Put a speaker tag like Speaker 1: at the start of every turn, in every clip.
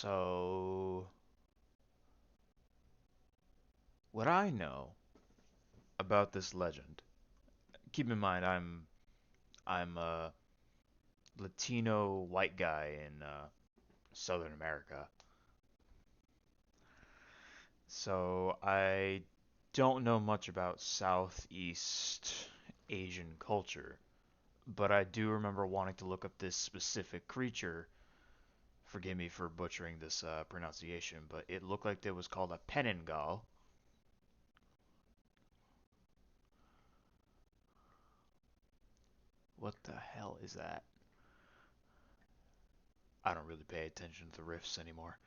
Speaker 1: So, what I know about this legend, keep in mind I'm a Latino white guy in Southern America, so I don't know much about Southeast Asian culture, but I do remember wanting to look up this specific creature. Forgive me for butchering this pronunciation, but it looked like it was called a Penningal. What the hell is that? I don't really pay attention to the riffs anymore.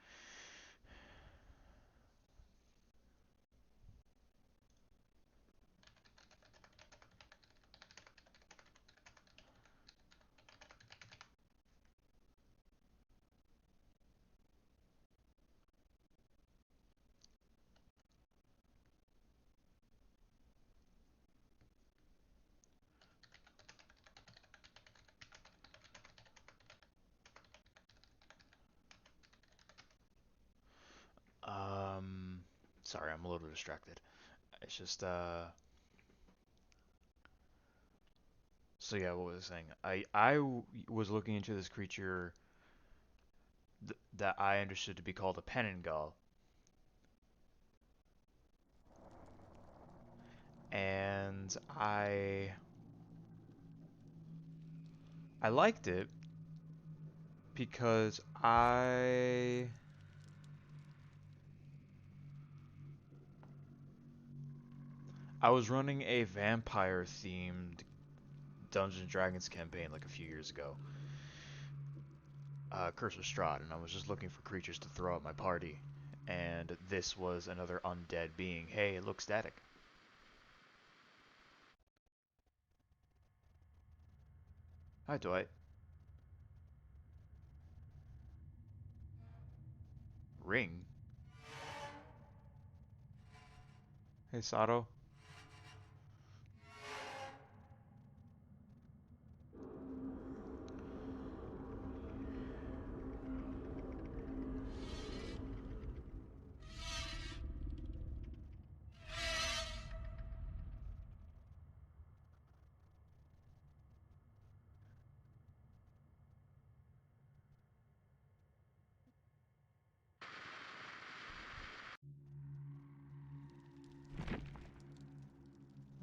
Speaker 1: Um, Sorry, I'm a little distracted. It's just so yeah, what was I saying? Was looking into this creature that I understood to be called a Penningal, and I liked it because I was running a vampire themed Dungeons and Dragons campaign like a few years ago, Curse of Strahd, and I was just looking for creatures to throw at my party, and this was another undead being. Hey, it looks static. Hi, Dwight. Ring. Hey, Sato.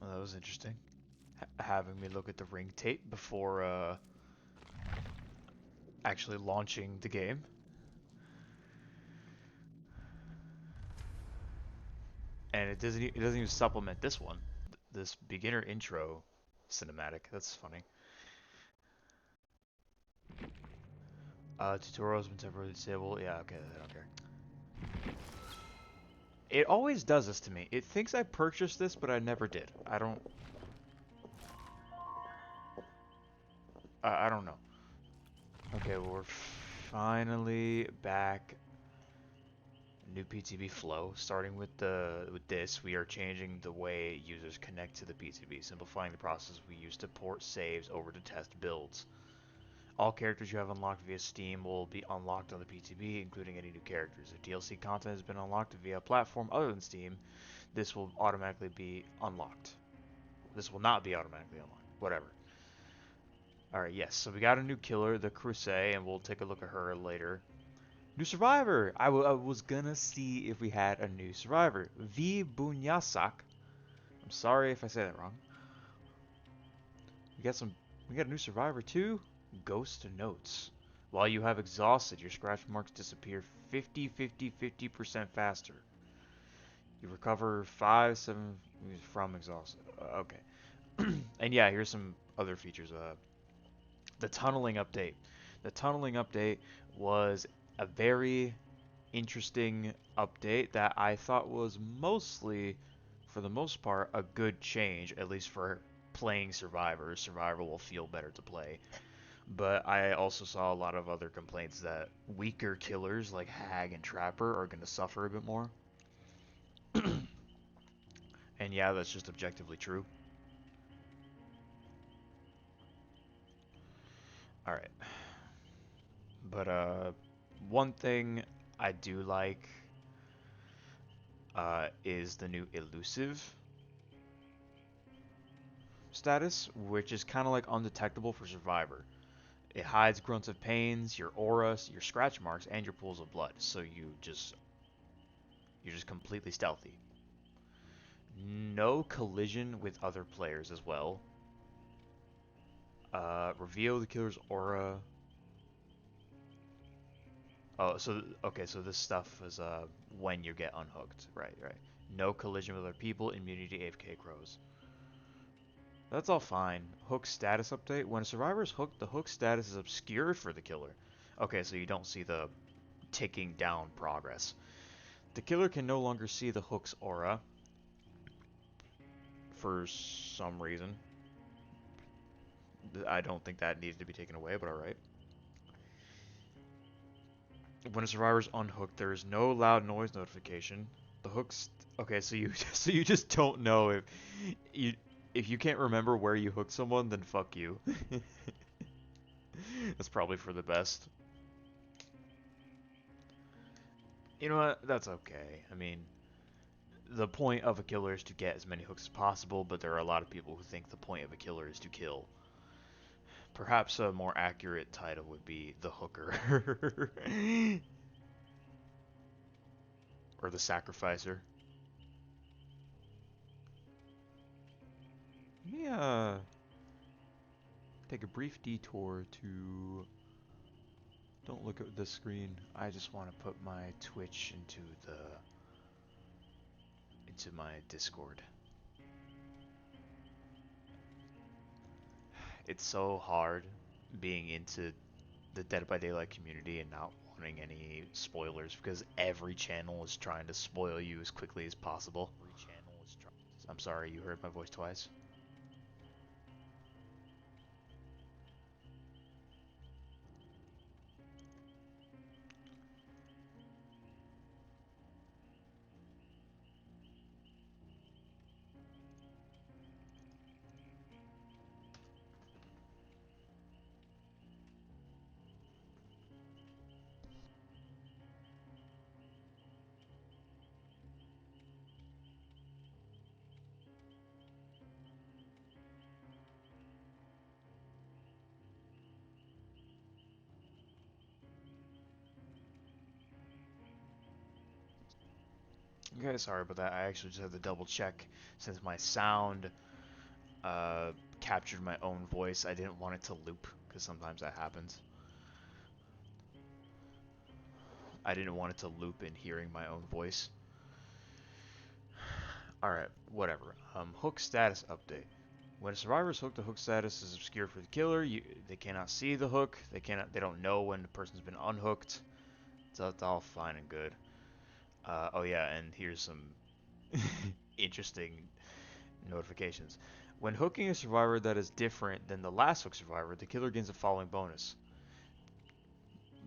Speaker 1: Well, that was interesting. Having me look at the ring tape before actually launching the game, and it doesn't even supplement this one. This beginner intro cinematic. That's funny. Tutorial has been temporarily disabled. Yeah, okay, I don't care. It always does this to me. It thinks I purchased this, but I never did. I don't know. Okay, well, we're finally back. New PTB flow. Starting with this, we are changing the way users connect to the PTB, simplifying the process we use to port saves over to test builds. All characters you have unlocked via Steam will be unlocked on the PTB, including any new characters. If DLC content has been unlocked via a platform other than Steam, this will automatically be unlocked. This will not be automatically unlocked. Whatever. Alright, yes, so we got a new killer, the Crusade, and we'll take a look at her later. New survivor! I was gonna see if we had a new survivor. V. Bunyasak. I'm sorry if I say that wrong. We got some. We got a new survivor too. Ghost notes. While you have exhausted, your scratch marks disappear 50% faster. You recover 7 from exhausted. Okay. And yeah, here's some other features. The tunneling update. The tunneling update was a very interesting update that I thought was mostly, for the most part, a good change, at least for playing Survivor. Survivor will feel better to play. But I also saw a lot of other complaints that weaker killers like Hag and Trapper are going to suffer a bit more. And yeah, that's just objectively true. Alright. But one thing I do like is the new elusive status, which is kind of like undetectable for Survivor. It hides grunts of pains, your aura, your scratch marks, and your pools of blood. So you're just completely stealthy. No collision with other players as well. Reveal the killer's aura. Oh, so okay, so this stuff is when you get unhooked. Right, right. No collision with other people, immunity to AFK crows. That's all fine. Hook status update. When a survivor is hooked, the hook status is obscured for the killer. Okay, so you don't see the ticking down progress. The killer can no longer see the hook's aura for some reason. I don't think that needed to be taken away, but alright. When a survivor is unhooked, there is no loud noise notification. The hooks. Okay, so you so you just don't know you if you can't remember where you hooked someone, then fuck you. That's probably for the best. You know what? That's okay. I mean, the point of a killer is to get as many hooks as possible, but there are a lot of people who think the point of a killer is to kill. Perhaps a more accurate title would be the hooker. Or the sacrificer. Let me take a brief detour to. Don't look at the screen. I just want to put my Twitch into my Discord. It's so hard being into the Dead by Daylight community and not wanting any spoilers because every channel is trying to spoil you as quickly as possible. I'm sorry, you heard my voice twice. Okay, sorry about that. I actually just had to double check since my sound captured my own voice. I didn't want it to loop because sometimes that happens. I didn't want it to loop in hearing my own voice. Alright, whatever. Hook status update. When a survivor is hooked, the hook status is obscured for the killer. They cannot see the hook. They don't know when the person's been unhooked. So that's all fine and good. Oh yeah, and here's some interesting notifications. When hooking a survivor that is different than the last hook survivor, the killer gains the following bonus.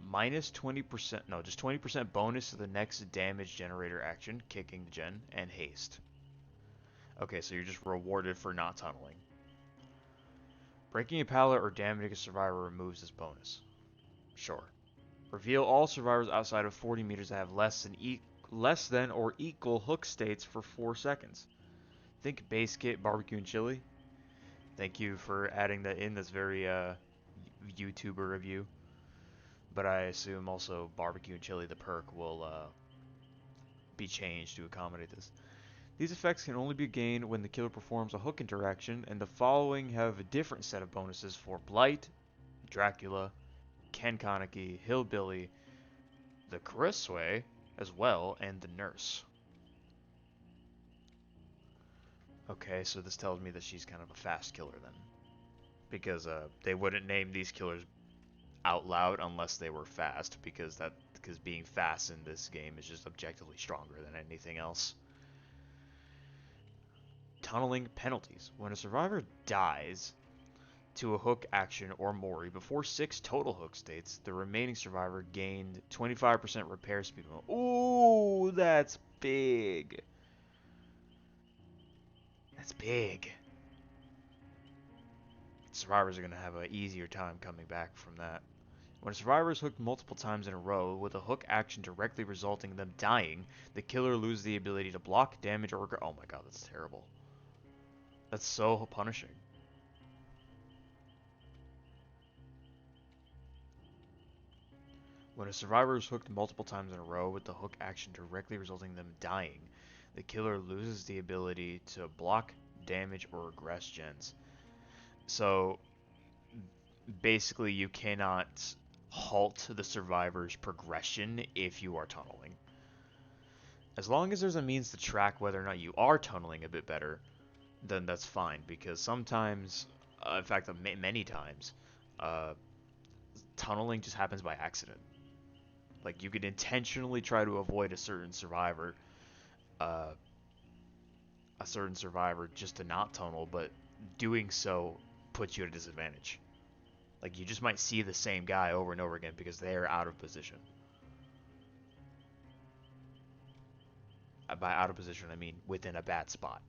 Speaker 1: Minus 20%, no, just 20% bonus to the next damage generator action, kicking the gen, and haste. Okay, so you're just rewarded for not tunneling. Breaking a pallet or damaging a survivor removes this bonus. Sure. Reveal all survivors outside of 40 meters that have less than or equal hook states for 4 seconds. Think base kit, barbecue, and chili. Thank you for adding that in. That's very YouTuber of you. But I assume also barbecue and chili, the perk, will be changed to accommodate this. These effects can only be gained when the killer performs a hook interaction, and the following have a different set of bonuses for Blight, Dracula, Ken Kaneki, Hillbilly, the Carisway, as well, and the Nurse. Okay, so this tells me that she's kind of a fast killer then. Because they wouldn't name these killers out loud unless they were fast, because being fast in this game is just objectively stronger than anything else. Tunneling penalties. When a survivor dies to a hook action or Mori before 6 total hook states, the remaining survivor gained 25% repair speed. Ooh, that's big. That's big. Survivors are going to have an easier time coming back from that. When a survivor is hooked multiple times in a row, with a hook action directly resulting in them dying, the killer loses the ability to block, damage, or... Oh my god, that's terrible. That's so punishing. When a survivor is hooked multiple times in a row, with the hook action directly resulting in them dying, the killer loses the ability to block, damage, or regress gens. So, basically, you cannot halt the survivor's progression if you are tunneling. As long as there's a means to track whether or not you are tunneling a bit better, then that's fine. Because sometimes, in fact, many times, uh, tunneling just happens by accident. Like, you could intentionally try to avoid uh, a certain survivor just to not tunnel, but doing so puts you at a disadvantage. Like, you just might see the same guy over and over again because they're out of position. By out of position, I mean within a bad spot.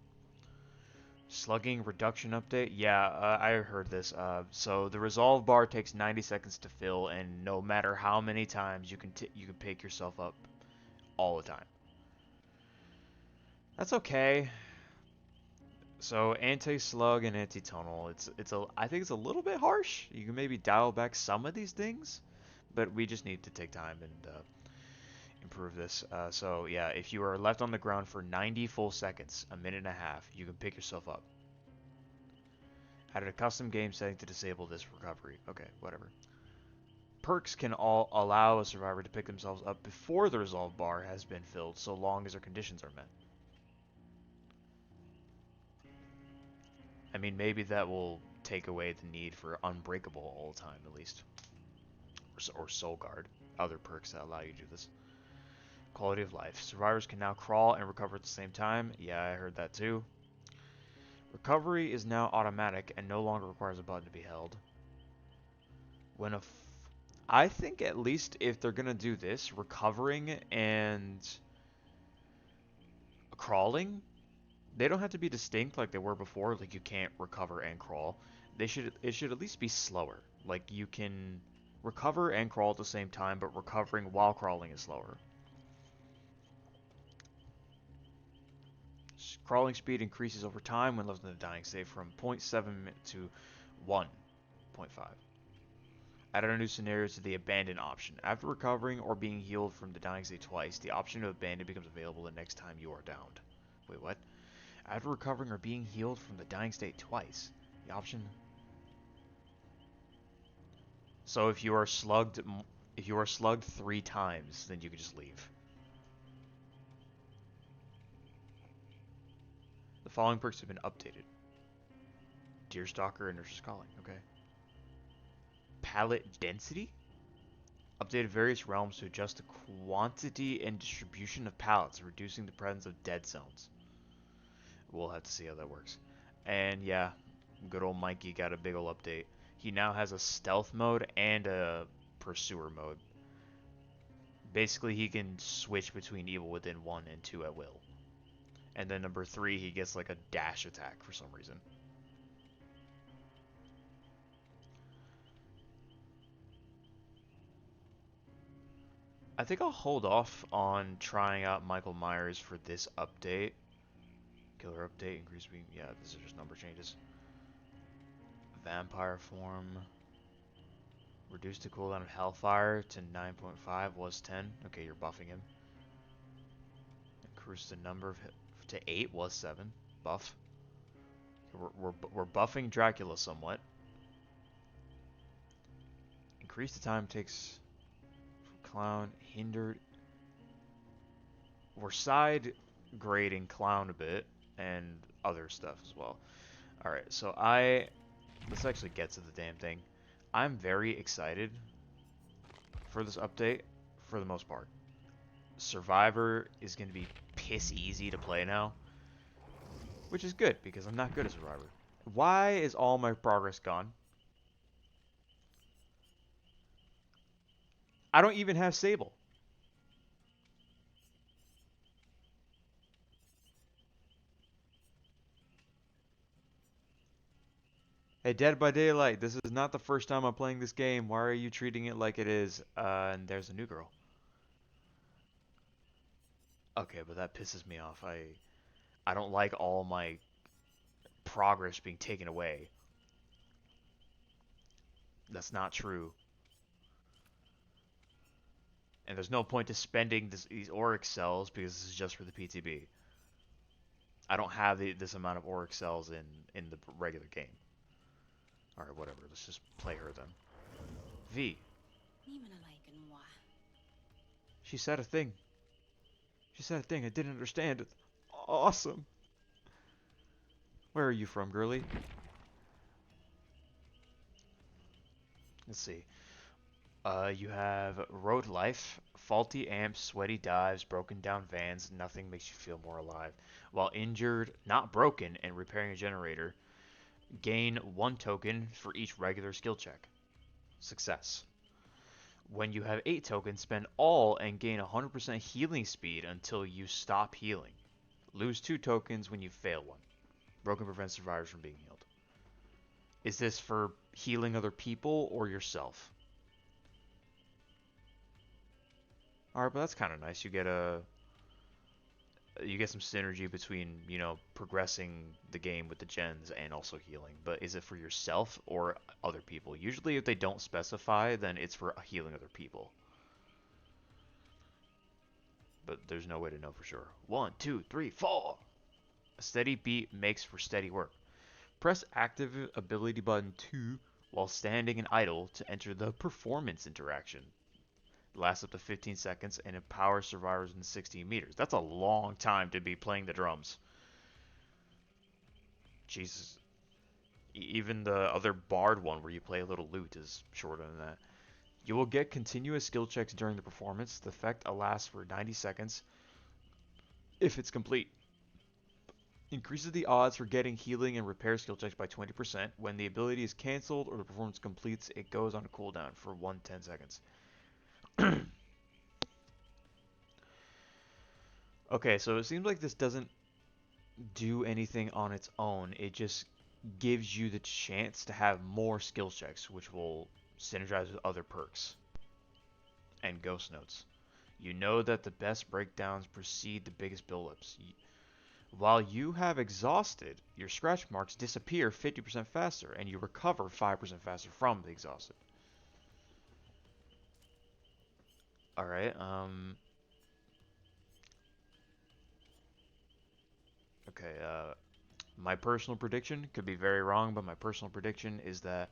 Speaker 1: Slugging reduction update? Yeah, I heard this. So the resolve bar takes 90 seconds to fill, and no matter how many times you can pick yourself up all the time. That's okay. So anti-slug and anti-tunnel, I think it's a little bit harsh. You can maybe dial back some of these things, but we just need to take time and improve this. So yeah, if you are left on the ground for 90 full seconds, a minute and a half, you can pick yourself up. Added a custom game setting to disable this recovery. Okay, whatever. Perks can all allow a survivor to pick themselves up before the resolve bar has been filled, so long as their conditions are met. I mean, maybe that will take away the need for Unbreakable all the time, at least. Or Soul Guard. Other perks that allow you to do this. Quality of life. Survivors can now crawl and recover at the same time. Yeah, I heard that too. Recovery is now automatic and no longer requires a button to be held. When I think at least if they're gonna do this, recovering and crawling, they don't have to be distinct like they were before. Like you can't recover and crawl. It should at least be slower. Like you can recover and crawl at the same time, but recovering while crawling is slower. Crawling speed increases over time when left in the dying state from 0.7 to 1.5. Added a new scenario to the abandon option. After recovering or being healed from the dying state twice, the option to abandon becomes available the next time you are downed. Wait, what? After recovering or being healed from the dying state twice, the option. So if you are slugged 3 times, then you can just leave. The following perks have been updated. Deerstalker and Nurse's Calling. Okay. Pallet density. Updated various realms to adjust the quantity and distribution of pallets, reducing the presence of dead zones. We'll have to see how that works. And yeah, good old Mikey got a big ol' update. He now has a stealth mode and a pursuer mode. Basically, he can switch between Evil Within 1 and 2 at will. And then number 3, he gets like a dash attack for some reason. I think I'll hold off on trying out Michael Myers for this update. Killer update, increase beam. Yeah, these are just number changes. Vampire form. Reduce the cooldown of Hellfire to 9.5 was 10. Okay, you're buffing him. Increase the number of to 8 was 7. Buff. We're buffing Dracula somewhat. Increase the time it takes Clown hindered. We're side grading Clown a bit and other stuff as well. Alright, so let's actually get to the damn thing. I'm very excited for this update for the most part. Survivor is going to be piss easy to play now, which is good because I'm not good at Survivor. Why is all my progress gone? I don't even have Sable. Hey, Dead by Daylight, this is not the first time I'm playing this game. Why are you treating it like it is? And there's a new girl. Okay, but that pisses me off. I don't like all my progress being taken away. That's not true. And there's no point to spending these auric cells because this is just for the PTB. I don't have this amount of auric cells in the regular game. All right, whatever. Let's just play her then. V. She said a thing. She said a thing I didn't understand. It's awesome. Where are you from, girly? Let's see. You have road life, faulty amps, sweaty dives, broken down vans. Nothing makes you feel more alive. While injured, not broken, and repairing a generator, gain 1 token for each regular skill check. Success. When you have 8 tokens, spend all and gain 100% healing speed until you stop healing. Lose 2 tokens when you fail one. Broken prevents survivors from being healed. Is this for healing other people or yourself? Alright, but that's kind of nice. You get some synergy between, progressing the game with the gens and also healing. But is it for yourself or other people? Usually if they don't specify, then it's for healing other people. But there's no way to know for sure. 1, 2, 3, 4. A steady beat makes for steady work. Press active ability button 2 while standing and idle to enter the performance interaction. It lasts up to 15 seconds and empowers survivors in 16 meters. That's a long time to be playing the drums. Jesus. Even the other bard one where you play a little lute is shorter than that. You will get continuous skill checks during the performance. The effect lasts for 90 seconds if it's complete. Increases the odds for getting healing and repair skill checks by 20%. When the ability is cancelled or the performance completes, it goes on a cooldown for 110 seconds. Okay, so it seems like this doesn't do anything on its own. It just gives you the chance to have more skill checks, which will synergize with other perks and ghost notes. You know that the best breakdowns precede the biggest buildups. While you have exhausted, your scratch marks disappear 50% faster, and you recover 5% faster from the exhausted. Alright, okay, my personal prediction, could be very wrong, but my personal prediction is that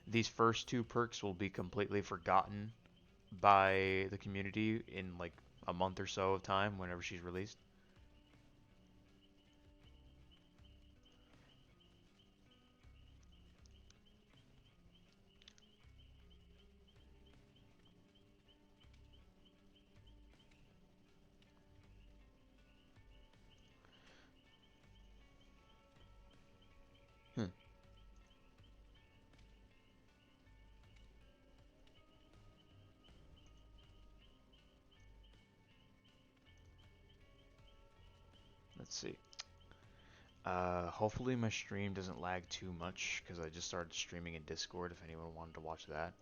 Speaker 1: these first 2 perks will be completely forgotten by the community in like a month or so of time whenever she's released. Hmm. Let's see. Hopefully my stream doesn't lag too much because I just started streaming in Discord if anyone wanted to watch that.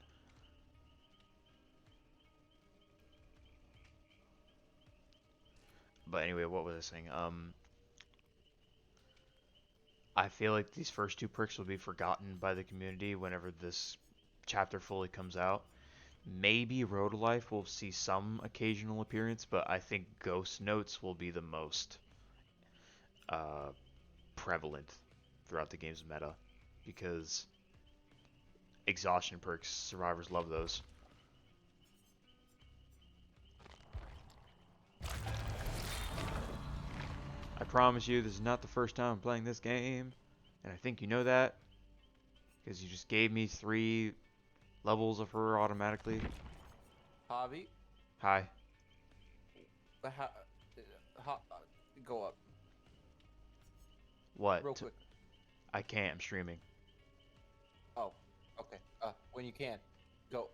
Speaker 1: But anyway, what was I saying? I feel like these first 2 perks will be forgotten by the community whenever this chapter fully comes out. Maybe Road Life will see some occasional appearance, but I think Ghost Notes will be the most uh, prevalent throughout the game's meta because exhaustion perks, survivors love those. I promise you, this is not the first time I'm playing this game, and I think you know that because you just gave me 3 levels of her automatically.
Speaker 2: Hobby,
Speaker 1: Hi.
Speaker 2: ho go up real
Speaker 1: What?
Speaker 2: quick.
Speaker 1: I can't. I'm streaming.
Speaker 2: Oh, okay. When you can, go.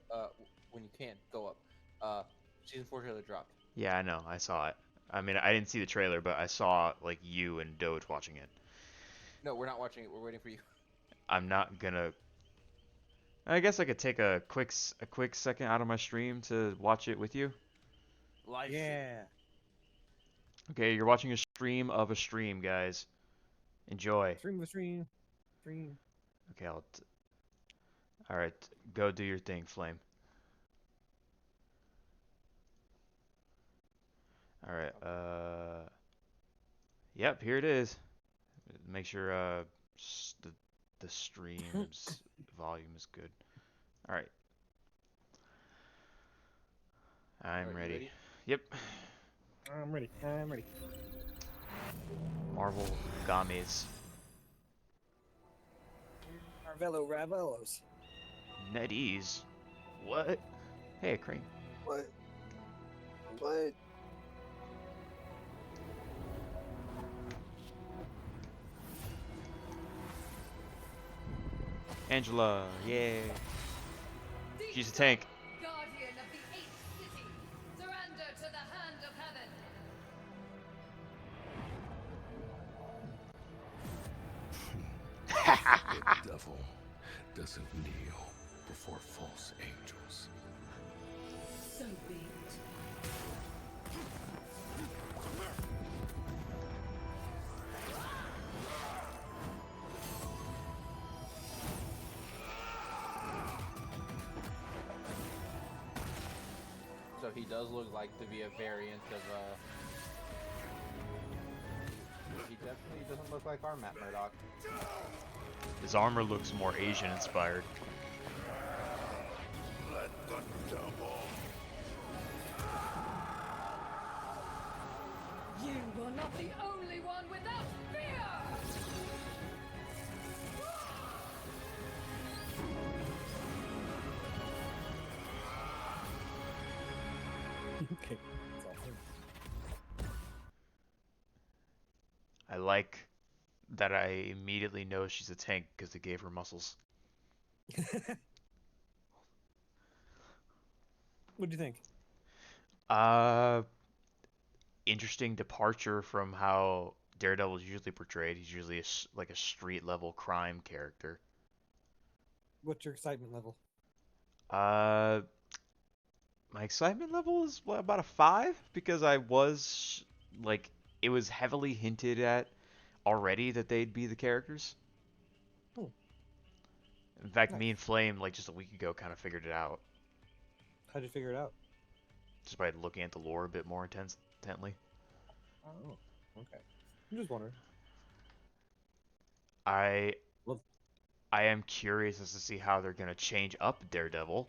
Speaker 2: When you can, go up. Season 4 trailer dropped.
Speaker 1: Yeah, I know. I saw it. I mean, I didn't see the trailer, but I saw like you and Doge watching it.
Speaker 2: No, we're not watching it. We're waiting for you.
Speaker 1: I'm not gonna. I guess I could take a quick second out of my stream to watch it with you.
Speaker 2: Live stream.
Speaker 3: Yeah.
Speaker 1: Okay, you're watching a stream of a stream, guys. Enjoy.
Speaker 3: Stream the stream. Stream.
Speaker 1: Okay, all right, go do your thing, Flame. All right. Yep, here it is. Make sure the stream's volume is good. All right. I'm
Speaker 2: Are you
Speaker 1: ready.
Speaker 2: ready?
Speaker 1: Yep.
Speaker 3: I'm ready. I'm ready.
Speaker 1: Marvel Games.
Speaker 3: Marvello Ravellos.
Speaker 1: NetEase. What? Hey, Crane.
Speaker 3: What? What?
Speaker 1: Angela. Yay. She's a tank.
Speaker 4: Guardian of the Eighth City, surrender to the hand of heaven.
Speaker 5: The devil doesn't kneel before false angels.
Speaker 4: So be it.
Speaker 2: So he does look like to be a variant of He definitely doesn't look like our Matt Murdock.
Speaker 1: His armor looks more Asian inspired.
Speaker 5: Let the devil.
Speaker 4: You are not the only one without fear!
Speaker 3: Okay. That's all for
Speaker 1: I like that I immediately know she's a tank because they gave her muscles.
Speaker 3: What'd you think?
Speaker 1: Uh, Interesting departure from how Daredevil is usually portrayed. He's usually like a street level crime character.
Speaker 3: What's your excitement level?
Speaker 1: Uh, my excitement level is what, about a 5 because I was like it was heavily hinted at already that they'd be the characters.
Speaker 3: Oh.
Speaker 1: In fact,
Speaker 3: Nice.
Speaker 1: me and Flame like just a week ago kind of figured it out
Speaker 3: How'd you figure it out?
Speaker 1: just by looking at the lore a bit more intently.
Speaker 3: Oh, okay. I'm just wondering.
Speaker 1: I
Speaker 3: Well-
Speaker 1: I am curious as to see how they're gonna change up Daredevil.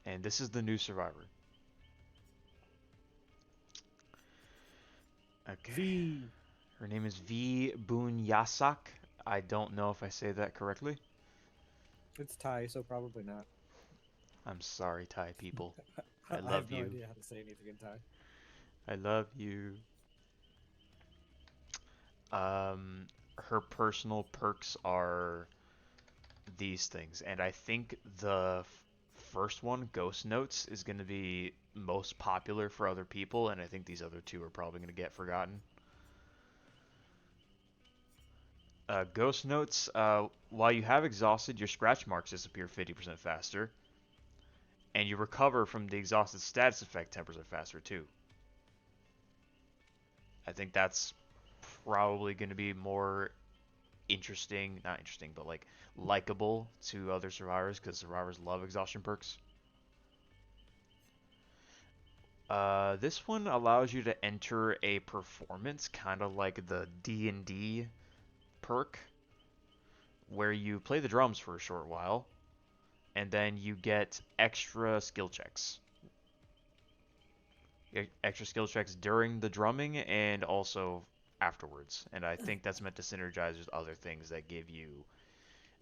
Speaker 1: And this is the new Survivor. Okay.
Speaker 3: V.
Speaker 1: Her name is V Bunyasak. I don't know if I say that correctly.
Speaker 3: It's Thai, so probably not.
Speaker 1: I'm sorry, Thai people.
Speaker 3: I
Speaker 1: love
Speaker 3: have no
Speaker 1: you.
Speaker 3: idea how to say anything in Thai.
Speaker 1: I love you. Her personal perks are these things, and I think the first one, Ghost Notes, is going to be most popular for other people, and I think these other two are probably going to get forgotten. Ghost Notes, while you have exhausted, your scratch marks disappear 50% faster, and you recover from the exhausted status effect 10% faster too. I think that's probably going to be more interesting, not interesting, but like likable to other survivors because survivors love exhaustion perks. This one allows you to enter a performance, kind of like the D&D perk, where you play the drums for a short while, and then you get extra skill checks. Extra skill checks during the drumming and also afterwards. And I think that's meant to synergize with other things that give you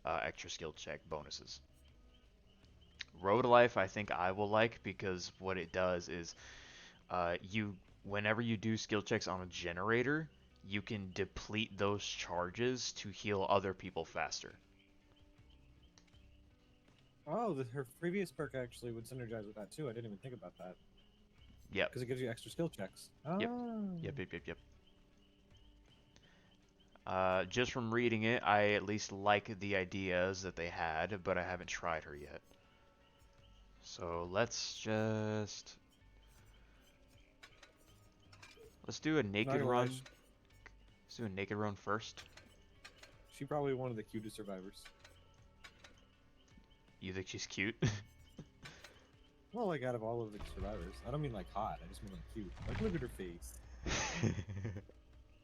Speaker 1: extra skill check bonuses. Road Life, I think I will like because what it does is whenever you do skill checks on a generator, you can deplete those charges to heal other people faster.
Speaker 3: Oh, her previous perk actually would synergize with that too. I didn't even think about that.
Speaker 1: Yep.
Speaker 3: Because it gives you extra skill checks.
Speaker 1: Yep.
Speaker 3: Oh.
Speaker 1: Yep. Just from reading it, I at least like the ideas that they had, but I haven't tried her yet. So let's do a
Speaker 3: Not
Speaker 1: naked
Speaker 3: gonna lie,
Speaker 1: run. Let's do a naked run first.
Speaker 3: she probably one of the cutest survivors.
Speaker 1: You think she's cute?
Speaker 3: Well, like out of all of the survivors. I don't mean like hot. I just mean like cute. Like look at her face. Look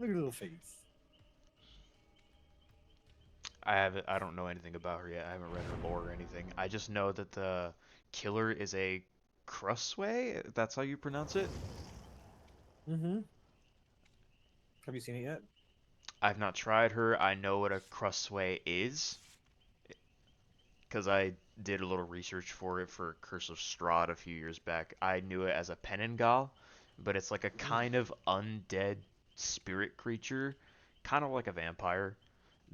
Speaker 3: at her little face.
Speaker 1: I don't know anything about her yet. I haven't read her lore or anything. I just know that the killer is a Crusway. That's how you pronounce it.
Speaker 3: Mm-hmm. Have you seen it yet?
Speaker 1: I've not tried her. I know what a Crusway is because I did a little research for it for Curse of Strahd a few years back. I knew it as a Penengal, but it's like a kind of undead spirit creature, kind of like a vampire,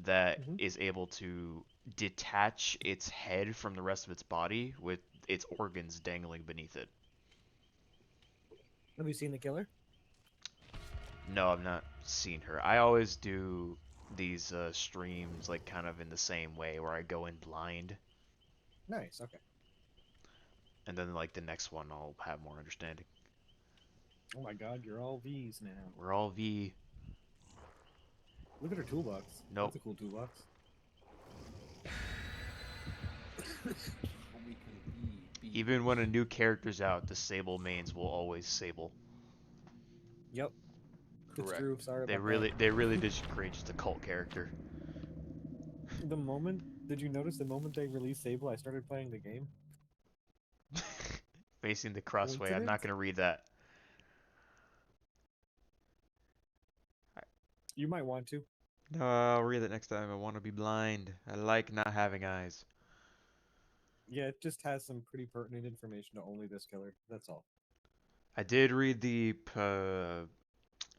Speaker 1: that
Speaker 3: Mm-hmm.
Speaker 1: is able to detach its head from the rest of its body with its organs dangling beneath it.
Speaker 3: Have you seen the killer?
Speaker 1: No, I've not seen her. I always do these streams like kind of in the same way where I go in blind
Speaker 3: Nice. Okay.
Speaker 1: and then like the next one I'll have more understanding.
Speaker 3: Oh my God, you're all V's now.
Speaker 1: We're all V.
Speaker 3: Look at her toolbox.
Speaker 1: Nope.
Speaker 3: That's a cool toolbox.
Speaker 2: We can be.
Speaker 1: Even when a new character's out, the Sable mains will always Sable.
Speaker 3: Yep. It's
Speaker 2: Correct.
Speaker 3: true. Sorry
Speaker 1: They
Speaker 3: about
Speaker 1: really did create just a cult character.
Speaker 3: that. Did you notice the moment they released Sable, I started playing the game?
Speaker 1: Facing the Crossway. I'm
Speaker 3: Coincidence?
Speaker 1: not gonna read that.
Speaker 3: You might want to.
Speaker 1: No, I'll read it next time. I want to be blind. I like not having eyes.
Speaker 3: Yeah, it just has some pretty pertinent information to only this killer. That's all.
Speaker 1: I did read the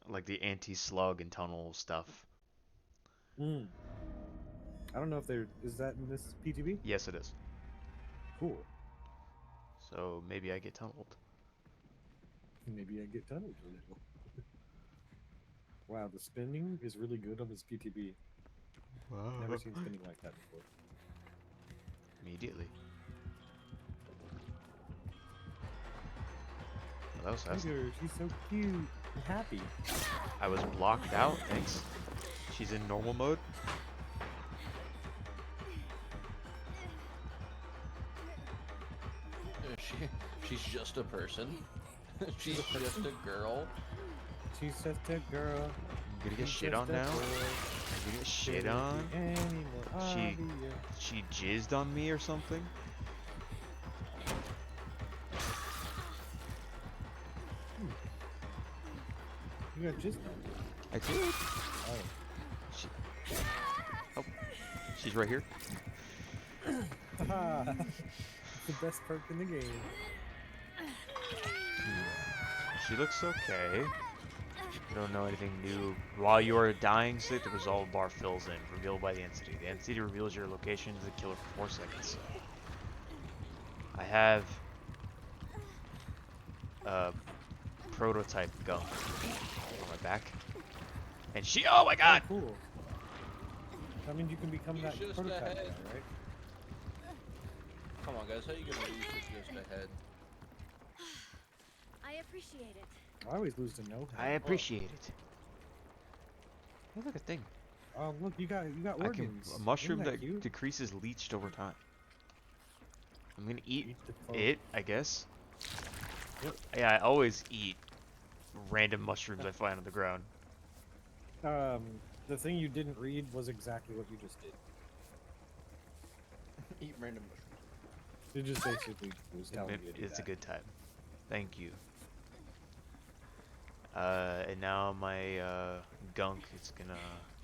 Speaker 1: like the anti-slug and tunnel stuff.
Speaker 3: Hmm. I don't know if there is that in this PTB.
Speaker 1: Yes, it is.
Speaker 3: Cool.
Speaker 1: So maybe I get tunneled.
Speaker 3: Maybe I get tunneled a little. Wow, the spinning is really good on this PTB. Never seen spinning like that before.
Speaker 1: Immediately. Well, that was
Speaker 3: Look
Speaker 1: fast.
Speaker 3: at her, she's so cute and happy.
Speaker 1: I was blocked out. Thanks. She's in normal mode.
Speaker 2: She's just a person. She's just a girl.
Speaker 3: She's just a girl.
Speaker 1: I'm gonna get
Speaker 3: She's
Speaker 1: shit
Speaker 3: just
Speaker 1: on
Speaker 3: a
Speaker 1: now.
Speaker 3: girl.
Speaker 1: I'm gonna get shit
Speaker 3: Couldn't
Speaker 1: on.
Speaker 3: be any more
Speaker 1: She-
Speaker 3: obvious.
Speaker 1: She jizzed on me or something.
Speaker 3: You got just now.
Speaker 1: I did.
Speaker 3: Oh.
Speaker 1: She, oh, she's right here.
Speaker 3: Haha. It's the best perk in the game.
Speaker 1: She looks okay. I don't know anything new. While you are dying state, the resolve bar fills in, revealed by the entity. The entity reveals your location to the killer for 4 seconds. I have a prototype gun on my back. And she, oh my god!
Speaker 3: Oh, cool. That means you can become that
Speaker 2: Just
Speaker 3: prototype guy,
Speaker 2: ahead.
Speaker 3: right?
Speaker 2: Come on, guys. How you gonna use it just ahead?
Speaker 4: I appreciate it.
Speaker 3: I always lose to know.
Speaker 1: I appreciate it. Look at the thing.
Speaker 3: Oh, look, you got
Speaker 1: I can,
Speaker 3: organs.
Speaker 1: a mushroom
Speaker 3: Isn't
Speaker 1: that
Speaker 3: cute?
Speaker 1: decreases leached over time. I'm gonna eat
Speaker 3: Eat the clove.
Speaker 1: it, I guess.
Speaker 3: Yep.
Speaker 1: Yeah, I always eat random mushrooms I find on the ground.
Speaker 3: The thing you didn't read was exactly what you just did.
Speaker 2: Eat random mushrooms.
Speaker 3: It just basically was telling you to do
Speaker 1: It's a
Speaker 3: that.
Speaker 1: good time. Thank you. And now my gunk is gonna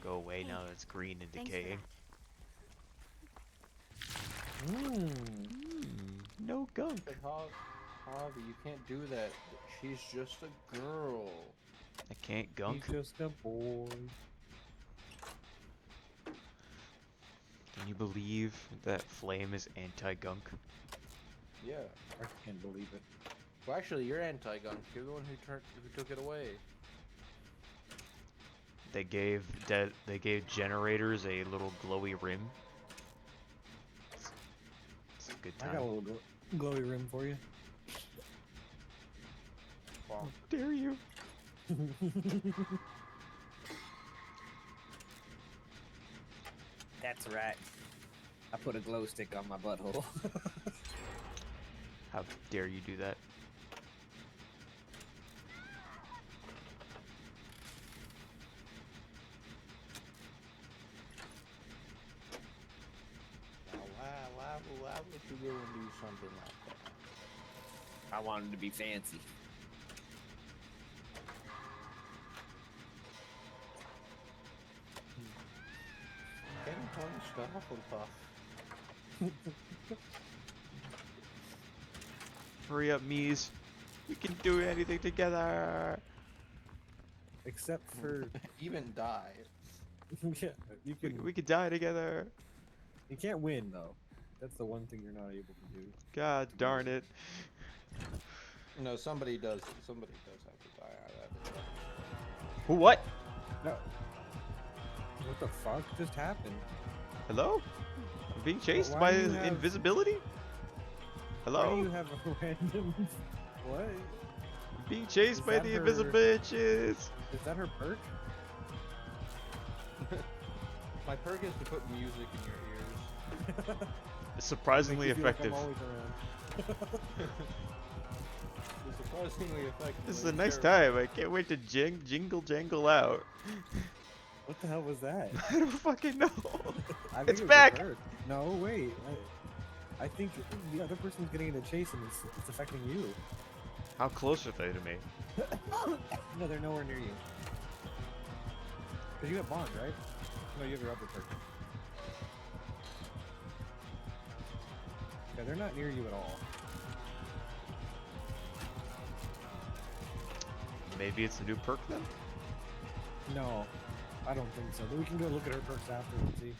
Speaker 1: go away now that it's green and
Speaker 4: Thanks for
Speaker 1: decaying.
Speaker 3: Mmm.
Speaker 1: No gunk.
Speaker 2: But Javi, you can't do that. She's just a girl.
Speaker 1: I can't gunk.
Speaker 3: He's just a boy.
Speaker 1: Can you believe that Flame is anti-gunk?
Speaker 2: Yeah.
Speaker 3: I can't believe it.
Speaker 2: Well, actually, you're anti-gunk. You're the one who took it away.
Speaker 1: they gave generators a little glowy rim. It's a good
Speaker 3: I
Speaker 1: time.
Speaker 3: got a little glowy rim for you.
Speaker 1: How dare you?
Speaker 3: That's right. I put a glow stick on my butthole.
Speaker 1: How dare you do that?
Speaker 2: Now, why would you go and do something like that?
Speaker 3: I wanted to be fancy.
Speaker 2: Getting punched off and puff.
Speaker 1: Hurry up, Mies. We can do anything together.
Speaker 3: Except for
Speaker 2: Even die.
Speaker 3: yeah, you can.
Speaker 1: We could die together.
Speaker 3: You can't win though. That's the one thing you're not able to do.
Speaker 1: God darn it.
Speaker 2: No, somebody does have to die out of it.
Speaker 1: Who? What?
Speaker 3: No. What the fuck just happened?
Speaker 1: Hello? I'm being chased
Speaker 3: why
Speaker 1: by
Speaker 3: do you have-
Speaker 1: invisibility?
Speaker 3: Why do
Speaker 1: Hello?
Speaker 3: you have a random? What?
Speaker 1: I'm being chased
Speaker 3: Is
Speaker 1: by
Speaker 3: that
Speaker 1: the
Speaker 3: her-
Speaker 1: invisible bitches.
Speaker 3: Is that her perk?
Speaker 2: My perk is to put music in your ears.
Speaker 1: It's surprisingly
Speaker 3: Makes you feel like I'm
Speaker 1: effective.
Speaker 3: always around.
Speaker 2: It's surprisingly effective.
Speaker 1: This is
Speaker 2: but
Speaker 1: a
Speaker 2: it's
Speaker 1: nice
Speaker 2: terrible.
Speaker 1: time. I can't wait to jingle jangle out.
Speaker 3: What the hell was that?
Speaker 1: I don't fucking know.
Speaker 3: I think
Speaker 1: It's
Speaker 3: it was a
Speaker 1: back!
Speaker 3: perk. No, wait. I think the other person's getting in a chase and it's affecting you.
Speaker 1: How close are they to me?
Speaker 3: No, they're nowhere near you. Cause you have bond, right? No, you have your other perk. Yeah, they're not near you at all.
Speaker 1: Maybe it's a new perk then?
Speaker 3: No, I don't think so. But we can go look at her perks after and see.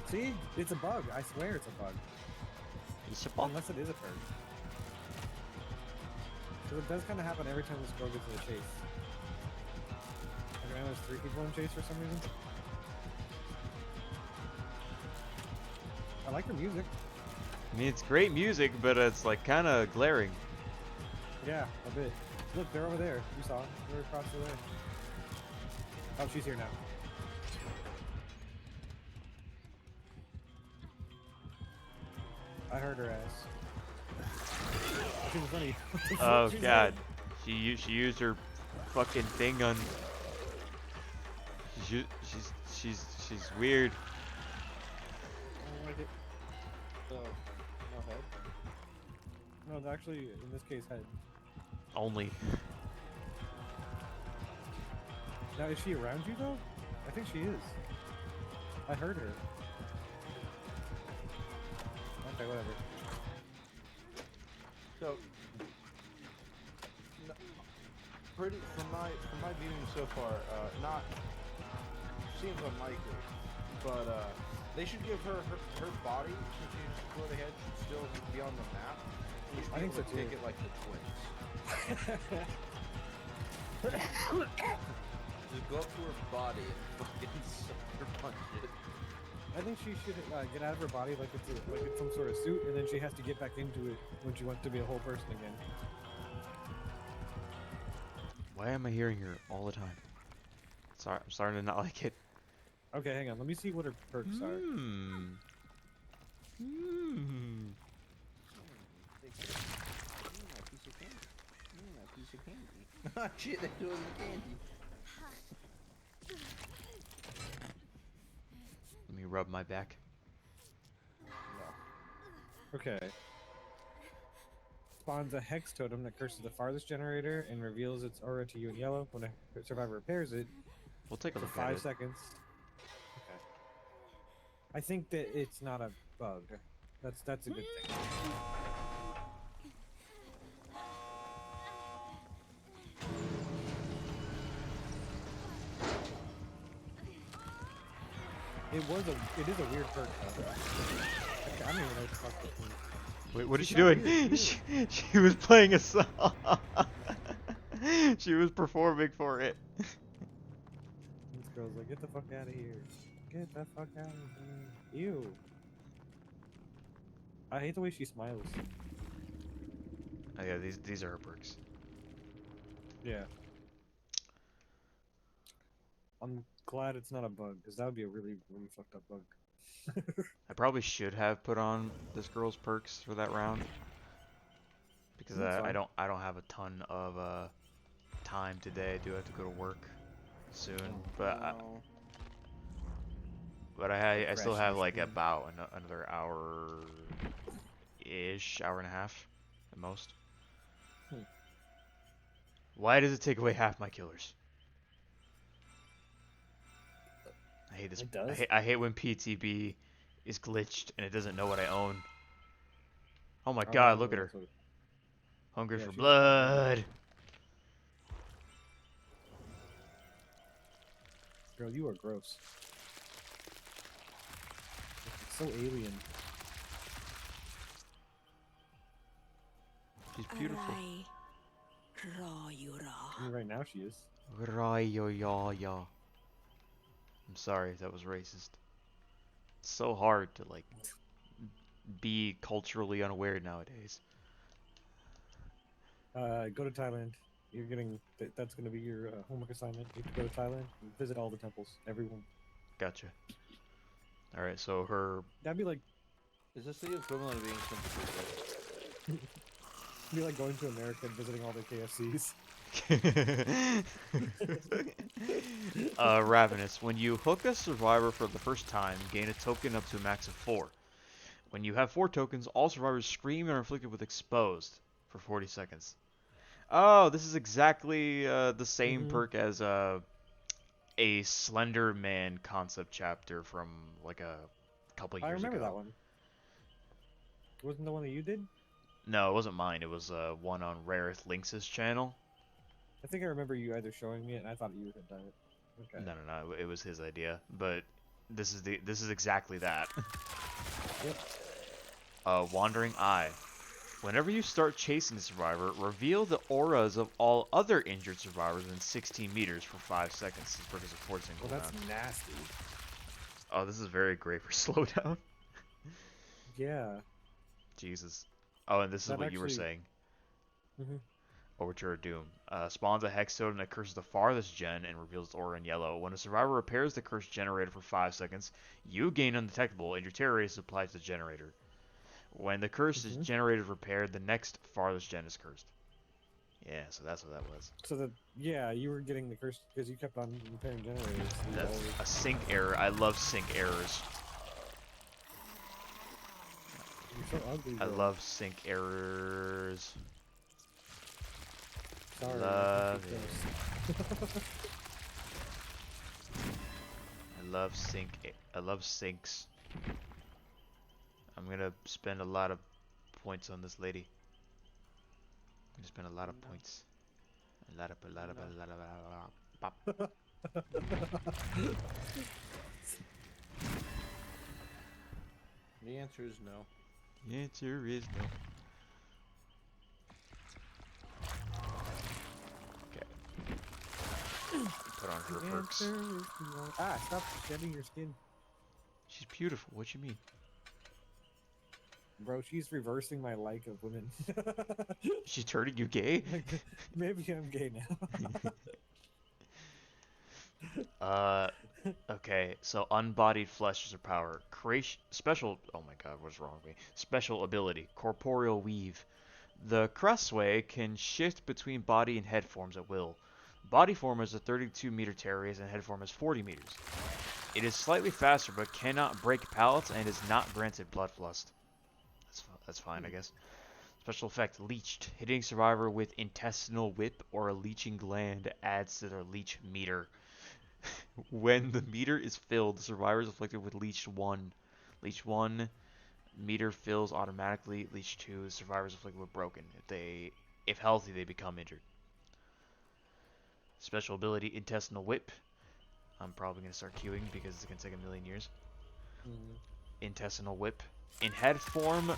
Speaker 3: See? It's a bug. I swear it's a bug.
Speaker 1: It's a ball.
Speaker 3: Unless it is a perk. Because it does kind of happen every time this girl gets in a chase. Like right now there's 3 people in chase for some reason. I like her music.
Speaker 1: I mean, it's great music, but it's like kind of glaring.
Speaker 3: Yeah, a bit. Look, they're over there. You saw them. They're across the way. Oh, she's here now. I heard her ass. She's in front of you. What the fuck?
Speaker 1: Oh
Speaker 3: She's
Speaker 1: god.
Speaker 3: like-
Speaker 1: She used her fucking thing on. She's weird.
Speaker 2: I don't like it. So, no head.
Speaker 3: No, it's actually, in this case, head.
Speaker 1: Only.
Speaker 3: Now, is she around you, though? I think she is. I heard her. Okay, whatever.
Speaker 2: So, pretty from my viewing so far, not seems unlikely, but they should give her body since she's where the head should still be on the map. We should
Speaker 3: I
Speaker 2: be
Speaker 3: think
Speaker 2: able
Speaker 3: so,
Speaker 2: to take
Speaker 3: too.
Speaker 2: it like the twins. Just go up to her body and fucking sucker punch it.
Speaker 3: I think she should get out of her body like it's some sort of suit, and then she has to get back into it when she wants to be a whole person again.
Speaker 1: Why am I hearing her all the time? Sorry, I'm starting to not like it.
Speaker 3: Okay, hang on. Let me see what her perks are.
Speaker 1: Hmm. Hmm.
Speaker 2: Piece of candy. Piece of candy. Shit, they're doing the candy.
Speaker 1: Let me rub my back.
Speaker 3: Okay. Spawns a hex totem that curses the farthest generator and reveals its aura to you in yellow. When a survivor repairs it
Speaker 1: We'll take a
Speaker 3: for
Speaker 1: look
Speaker 3: 5
Speaker 1: at it.
Speaker 3: seconds. Okay. I think that it's not a bug. That's a good thing. It is a weird perk though. Okay, I don't even know what the fuck this means.
Speaker 1: Wait, what is she
Speaker 3: She's not
Speaker 1: doing?
Speaker 3: here.
Speaker 1: She was playing a song. She was performing for it.
Speaker 3: This girl's like, get the fuck out of here. Get the fuck out of here. Ew. I hate the way she smiles.
Speaker 1: Oh yeah, these are her perks.
Speaker 3: Yeah. I'm glad it's not a bug, because that would be a really, really fucked up bug.
Speaker 1: I probably should have put on this girl's perks for that round because
Speaker 3: That's
Speaker 1: I
Speaker 3: fine.
Speaker 1: don't have a ton of time today. I do have to go to work soon,
Speaker 3: Oh,
Speaker 2: No.
Speaker 1: but
Speaker 3: Like
Speaker 1: I still
Speaker 3: crashing
Speaker 1: have
Speaker 3: your
Speaker 1: like
Speaker 3: screen.
Speaker 1: about another hour ish, hour and a half at most.
Speaker 3: Hmm.
Speaker 1: Why does it take away half my killers? I hate this.
Speaker 3: It does?
Speaker 1: I hate when PTB is glitched and it doesn't know what I own. Oh my god, look
Speaker 3: Oh,
Speaker 1: at her.
Speaker 3: that's what.
Speaker 1: Hungry
Speaker 3: Yeah,
Speaker 1: for
Speaker 3: she looks kinda mean.
Speaker 1: blood.
Speaker 3: Girl, you are gross. So alien.
Speaker 1: She's beautiful.
Speaker 3: I mean, right now she is.
Speaker 1: I'm sorry if that was racist. It's so hard to like be culturally unaware nowadays.
Speaker 3: Go to Thailand. You're getting that's gonna be your homework assignment. You have to go to Thailand and visit all the temples, everyone.
Speaker 1: Gotcha. All right, so her
Speaker 3: That'd be like
Speaker 2: Is this the equivalent of being sympathetic?
Speaker 3: be like going to America and visiting all the KFCs.
Speaker 1: Ravenous. When you hook a survivor for the first time, gain a token up to a max of 4. When you have 4 tokens, all survivors scream and are inflicted with exposed for 40 seconds. Oh, this is exactly the same
Speaker 3: Mm-hmm.
Speaker 1: perk as a Slender Man concept chapter from like a couple
Speaker 3: I
Speaker 1: years
Speaker 3: remember that
Speaker 1: ago.
Speaker 3: one. Wasn't the one that you did?
Speaker 1: No, it wasn't mine. It was one on Rareth Lynx's channel.
Speaker 3: I think I remember you either showing me it, and I thought you had done it. Okay.
Speaker 1: No. It was his idea, but this is exactly that.
Speaker 3: Yep.
Speaker 1: Wandering Eye. Whenever you start chasing the survivor, reveal the auras of all other injured survivors within 16 meters for 5 seconds. This perk is a forcing
Speaker 3: Well, that's
Speaker 1: cooldown.
Speaker 3: nasty.
Speaker 1: Oh, this is very great for slowdown.
Speaker 3: Yeah.
Speaker 1: Jesus. Oh, and this is
Speaker 3: That
Speaker 1: what you were
Speaker 3: actually.
Speaker 1: saying.
Speaker 3: Mhm.
Speaker 1: Overture of Doom. Spawns a hex totem that curses the farthest gen and reveals its aura in yellow. When a survivor repairs the curse generator for 5 seconds, you gain undetectable and your terror rate is applied to the generator. When the curse is
Speaker 3: Mhm.
Speaker 1: generated repaired, the next farthest gen is cursed. Yeah, so that's what that was.
Speaker 3: So that yeah, you were getting the curse because you kept on repairing generators. So you
Speaker 1: That's
Speaker 3: always-
Speaker 1: a sync error. I love sync errors.
Speaker 3: You're so ugly.
Speaker 1: I
Speaker 3: Bro.
Speaker 1: love sync errors.
Speaker 3: Sorry.
Speaker 1: Love
Speaker 3: I think you're gross.
Speaker 1: I love syncs. I'm gonna spend a lot of points on this lady. I'm gonna spend a lot of points. A lot of. Pop.
Speaker 2: The answer is no.
Speaker 1: The answer is no. Okay. Put on her
Speaker 3: The
Speaker 1: perks.
Speaker 3: answer is no. Ah, stop shedding your skin.
Speaker 1: She's beautiful. What you mean?
Speaker 3: Bro, she's reversing my like of women.
Speaker 1: She's turning you gay?
Speaker 3: Maybe I'm gay now.
Speaker 1: Okay, so unbodied flesh is her power. Creation, special, oh my god, what's wrong with me? Special ability, corporeal weave. The Crestway can shift between body and head forms at will. Body form is a 32-meter terror radius and head form is 40 meters. It is slightly faster but cannot break pallets and is not granted Bloodlust. That's fine, I guess. Special effect, Leeched. Hitting survivor with intestinal whip or a leeching gland adds to their leech meter. When the meter is filled, the survivor is afflicted with Leech 1. Leech 1, meter fills automatically. Leech 2, the survivor is afflicted with Broken. If healthy, they become injured. Special ability, Intestinal Whip. I'm probably going to start queuing because it's going to take a million years. Intestinal Whip. In head form,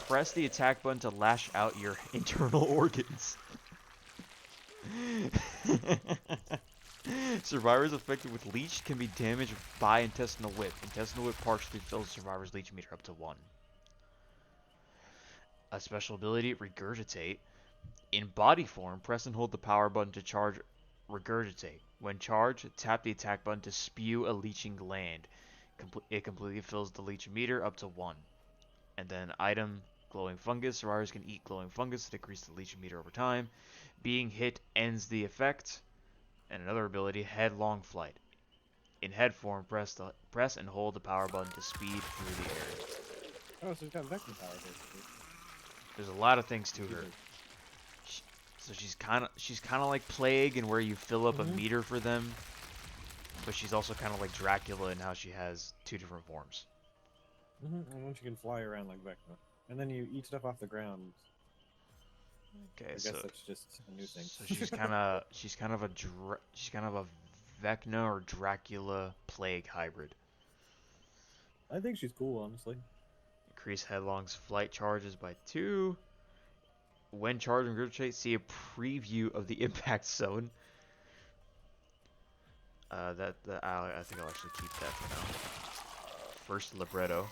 Speaker 1: press the attack button to lash out your internal organs. Survivors affected with leech can be damaged by intestinal whip. Intestinal whip partially fills survivor's leech meter up to 1. A special ability, regurgitate. In body form, press and hold the power button to charge regurgitate. When charged, tap the attack button to spew a leeching gland. It completely fills the leech meter up to 1. And then item, glowing fungus. Survivors can eat glowing fungus to decrease the leech meter over time. Being hit ends the effect. And another ability, headlong flight. In head form, press and hold the power button to speed through the air.
Speaker 3: Oh, so it's got vacuum power basically.
Speaker 1: There's a lot of things to her. So she's kind of like Plague, and where you fill up a meter for them, but she's also kind of like Dracula in how she has 2 different forms.
Speaker 3: And once you can fly around like Vecna, and then you eat stuff off the ground.
Speaker 1: Okay,
Speaker 3: I guess that's just a new thing.
Speaker 1: So she's kind of a Vecna or Dracula Plague hybrid.
Speaker 3: I think she's cool, honestly.
Speaker 1: Increase Headlong's flight charges by 2. When charged and regurgitate, see a preview of the impact zone. I think I'll actually keep that for now. First, libretto.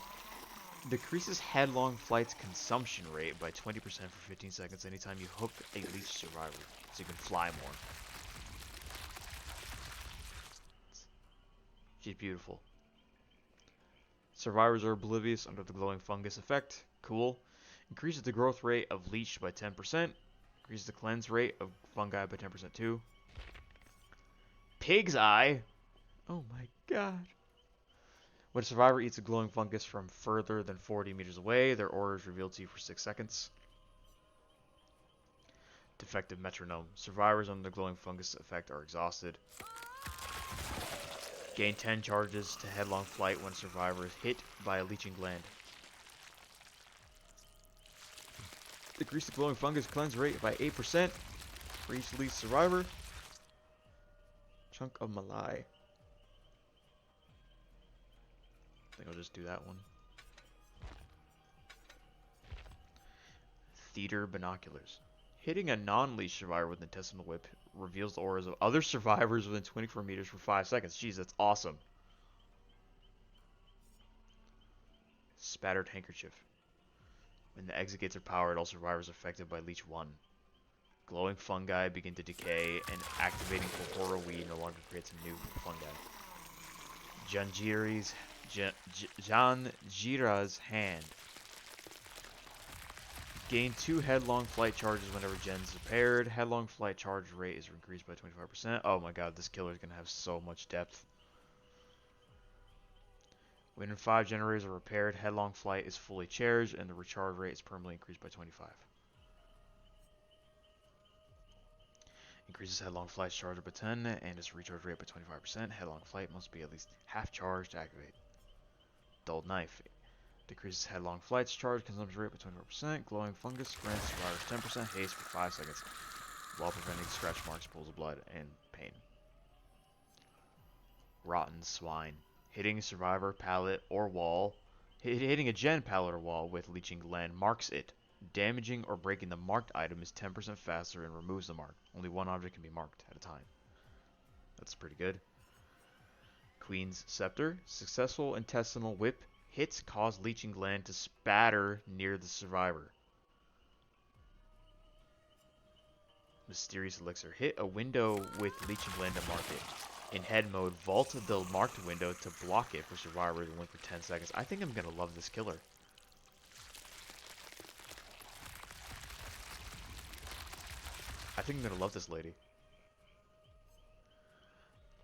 Speaker 1: Decreases headlong flight's consumption rate by 20% for 15 seconds anytime you hook a leech survivor, so you can fly more. She's beautiful. Survivors are oblivious under the glowing fungus effect. Cool. Increases the growth rate of leech by 10%. Increases the cleanse rate of fungi by 10% too. Pig's Eye. Oh my god. When a survivor eats a glowing fungus from further than 40 meters away, their aura is revealed to you for 6 seconds. Defective metronome. Survivors under the glowing fungus effect are exhausted. Gain 10 charges to headlong flight when a survivor is hit by a leeching gland. Decrease the glowing fungus cleanse rate by 8% for each leech survivor. Chunk of Malai. I think I'll just do that one. Theater binoculars. Hitting a non-leech survivor with intestinal whip reveals the auras of other survivors within 24 meters for 5 seconds. Jeez, that's awesome. Spattered handkerchief. When the exit gates are powered, all survivors affected by Leech 1. Glowing fungi begin to decay, and activating Corpora Weed no longer creates a new fungi. Janjira's Hand. Gain 2 headlong flight charges whenever Gen's repaired. Headlong flight charge rate is increased by 25%. Oh my god, this killer is going to have so much depth. When 5 generators are repaired, headlong flight is fully charged, and the recharge rate is permanently increased by 25. Increases headlong flight's charge by 10, and its recharge rate by 25%. Headlong flight must be at least half charged to activate. Dulled Knife. Decreases headlong flight's charge consumption rate by 24%. Glowing fungus grants survivors 10% haste for 5 seconds, while preventing scratch marks, pools of blood, and pain. Rotten Swine. Hitting a survivor, pallet, or wall. Hitting a gen pallet or wall with leeching gland marks it. Damaging or breaking the marked item is 10% faster and removes the mark. Only one object can be marked at a time. That's pretty good. Queen's Scepter. Successful intestinal whip hits cause leeching gland to spatter near the survivor. Mysterious Elixir. Hit a window with leeching gland to mark it. In head mode, vault the marked window to block it for survivors and win for 10 seconds. I think I'm going to love this killer. I think I'm going to love this lady.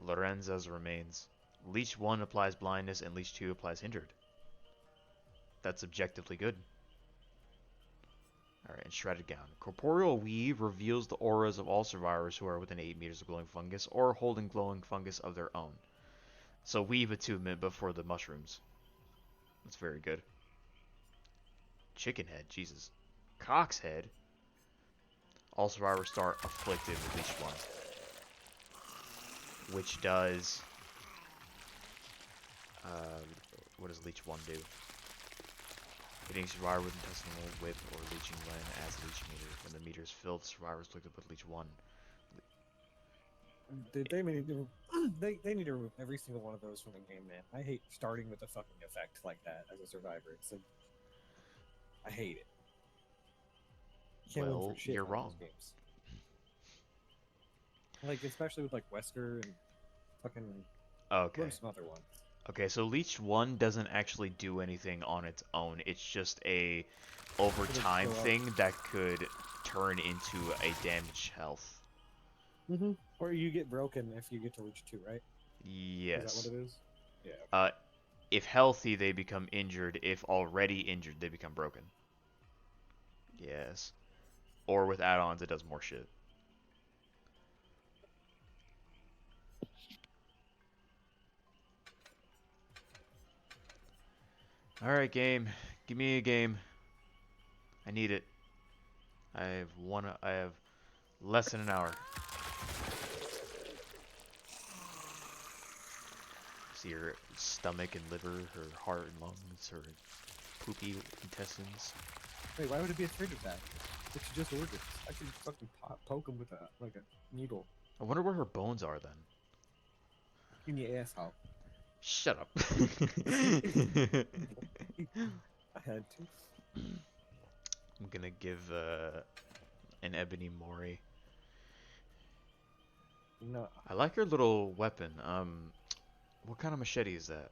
Speaker 1: Lorenza's Remains. Leech 1 applies blindness and Leech 2 applies hindered. That's objectively good. Alright, and Shredded Gown. Corporeal Weave reveals the auras of all survivors who are within 8 meters of glowing fungus or holding glowing fungus of their own. So Weave attunement, but for the mushrooms. That's very good. Chicken Head, Jesus. Cock's Head. All survivors start afflicted with Leech 1. Which does... what does Leech 1 do? Hitting survivor with intestinal whip or leeching when adds a leech meter. When the meter is filled, survivors look to put leech 1.
Speaker 3: Dude, they need to they need to remove every single one of those from the game, man. I hate starting with a fucking effect like that as a survivor. It's like I hate it. You can't win
Speaker 1: Well,
Speaker 3: for shit
Speaker 1: you're
Speaker 3: on
Speaker 1: wrong.
Speaker 3: those games. Like especially with like Wesker and fucking
Speaker 1: Okay.
Speaker 3: what are some other ones?
Speaker 1: Okay, so Leech 1 doesn't actually do anything on its own. It's just a over
Speaker 3: It'll
Speaker 1: time
Speaker 3: go up.
Speaker 1: thing that could turn into a damage health.
Speaker 3: Mm-hmm. Or you get broken if you get to Leech 2, right?
Speaker 1: Yes.
Speaker 3: Is that what it is? Yeah.
Speaker 1: If healthy, they become injured. If already injured, they become broken. Yes. Or with add-ons, it does more shit. Alright, game. Give me a game. I need it. I have less than an hour. See her stomach and liver, her heart and lungs, her poopy intestines.
Speaker 3: Wait, why would it be a trigger attack? It's just organs. I could fucking poke him with a needle
Speaker 1: I wonder where her bones are then.
Speaker 3: in your asshole.
Speaker 1: Shut up.
Speaker 3: I had to.
Speaker 1: I'm gonna give an ebony mori.
Speaker 3: No,
Speaker 1: I like her little weapon. What kind of machete is that?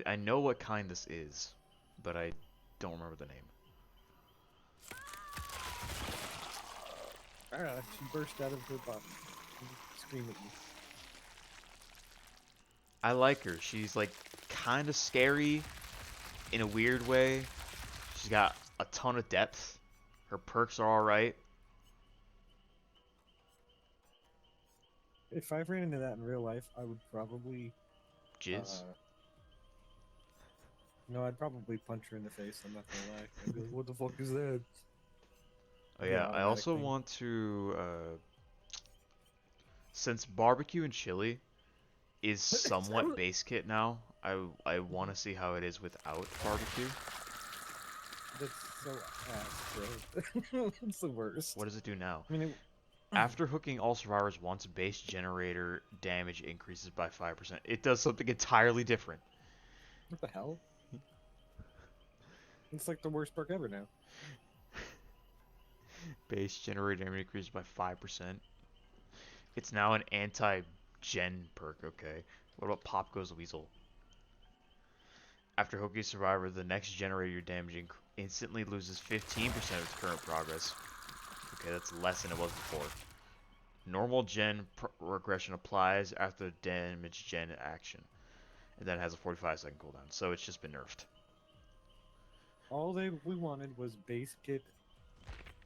Speaker 1: I know what kind this is, but I don't remember the name.
Speaker 3: she burst out of her body. Scream at you.
Speaker 1: I like her. She's like kind of scary in a weird way. She's got a ton of depth. Her perks are alright.
Speaker 3: If I ran into that in real life, I would probably.
Speaker 1: Jizz.
Speaker 3: No, I'd probably punch her in the face. I'm not gonna lie. I'd be like, "What the fuck is that?"
Speaker 1: Oh
Speaker 3: The
Speaker 1: yeah, I
Speaker 3: automatic
Speaker 1: also
Speaker 3: thing.
Speaker 1: want to, since barbecue and chili is somewhat base kit now, I want to see how it is without barbecue.
Speaker 3: That's so ass, bro. It's the worst.
Speaker 1: What does it do now?
Speaker 3: I mean,
Speaker 1: After hooking all survivors once, base generator damage increases by 5%. It does something entirely different.
Speaker 3: what the hell? It's like the worst perk ever now.
Speaker 1: Base generator damage increases by 5%. It's now an anti-gen perk, okay. What about Pop Goes Weasel? After hooking survivor, the next generator damage instantly loses 15% of its current progress. Okay, that's less than it was before. Normal gen regression applies after the damage gen action. And then it has a 45-second cooldown, so it's just been nerfed.
Speaker 3: All we wanted was base kit.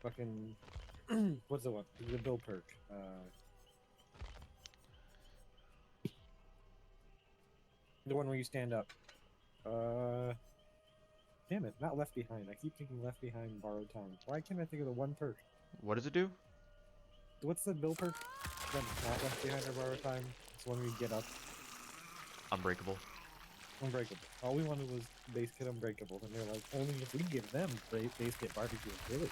Speaker 3: Fucking what's the one? The bill perk. The one where you stand up. Damn it! Not Left Behind. I keep thinking Left Behind, Borrowed Time. Why can't I think of the one perk?
Speaker 1: What does it do?
Speaker 3: What's the bill perk? That's not Left Behind or Borrowed Time. It's the one where you get up.
Speaker 1: Unbreakable.
Speaker 3: Unbreakable. All we wanted was base kit Unbreakable, and they're like, only if we give them base kit Barbecue and Chili.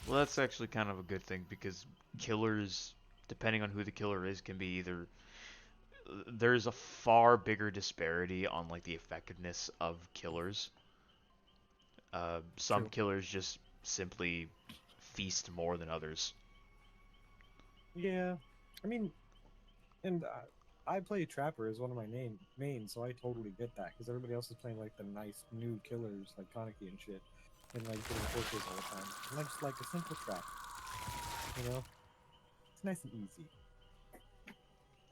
Speaker 1: Well, that's actually kind of a good thing because killers, depending on who the killer is, can be either. There's a far bigger disparity on like the effectiveness of killers. Some
Speaker 3: True.
Speaker 1: killers just simply feast more than others.
Speaker 3: Yeah, I mean, and I play Trapper as one of my mains, so I totally get that because everybody else is playing like the nice new killers like Kaneki and shit, and like getting torches all the time. And I just like a simple trap, you know? It's nice and easy.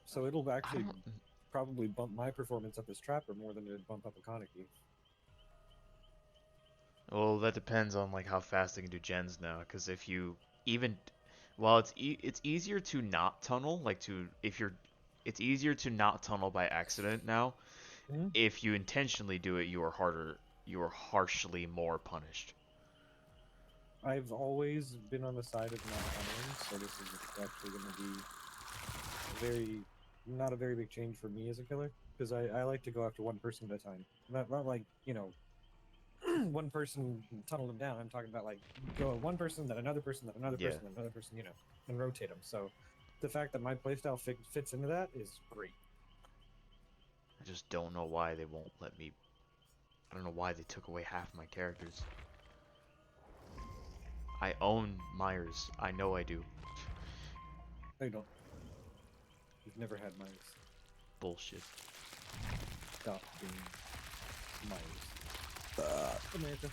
Speaker 3: So it'll
Speaker 1: I
Speaker 3: actually
Speaker 1: don't.
Speaker 3: probably bump my performance up as Trapper more than it'd bump up a Kaneki.
Speaker 1: Well, that depends on like how fast they can do gens now. Because if you even, while it's easier to not tunnel, like to if you're, it's easier to not tunnel by accident now.
Speaker 3: Mm-hmm.
Speaker 1: If you intentionally do it, you are harder. You are harshly more punished.
Speaker 3: I've always been on the side of not tunneling, so this is actually going to be very not a very big change for me as a killer because I like to go after one person at a time. Not like one person tunnel them down. I'm talking about like go one person, then another person, then another
Speaker 1: Yeah.
Speaker 3: person, then another person, and rotate them. So the fact that my playstyle fits into that is great.
Speaker 1: I just don't know why they won't let me. I don't know why they took away half my characters. I own Myers. I know I do.
Speaker 3: I don't. You've never had Myers.
Speaker 1: Bullshit.
Speaker 3: Stop being Myers. Samantha.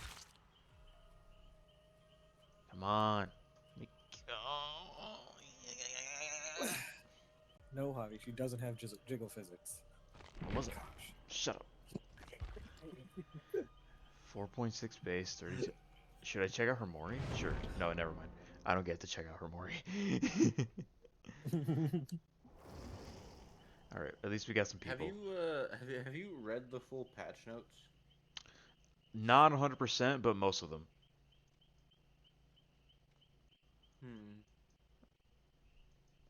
Speaker 1: Come on. Let me go.
Speaker 3: No, Javi, she doesn't have jiggle physics.
Speaker 1: What was it?
Speaker 3: Gosh.
Speaker 1: Shut up. 4.6 base, 30. Should I check out her Mori? Sure. No, never mind. I don't get to check out her Mori. Alright, at least we got some people.
Speaker 2: Have you read the full patch notes?
Speaker 1: Not 100%, but most of them.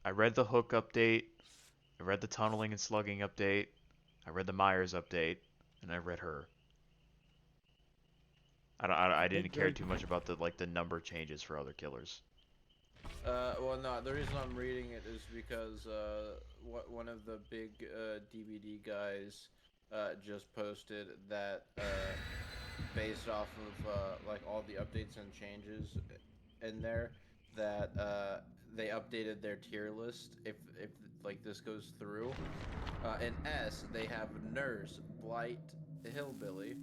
Speaker 1: I read the hook update. I read the tunneling and slugging update. I read the Myers update, and I read her. I didn't care too much about the number changes for other killers.
Speaker 2: Well, no. The reason I'm reading it is because one of the big DVD guys just posted that based off of like all the updates and changes in there, that they updated their tier list. If like this goes through, in S they have Nurse, Blight, Hillbilly.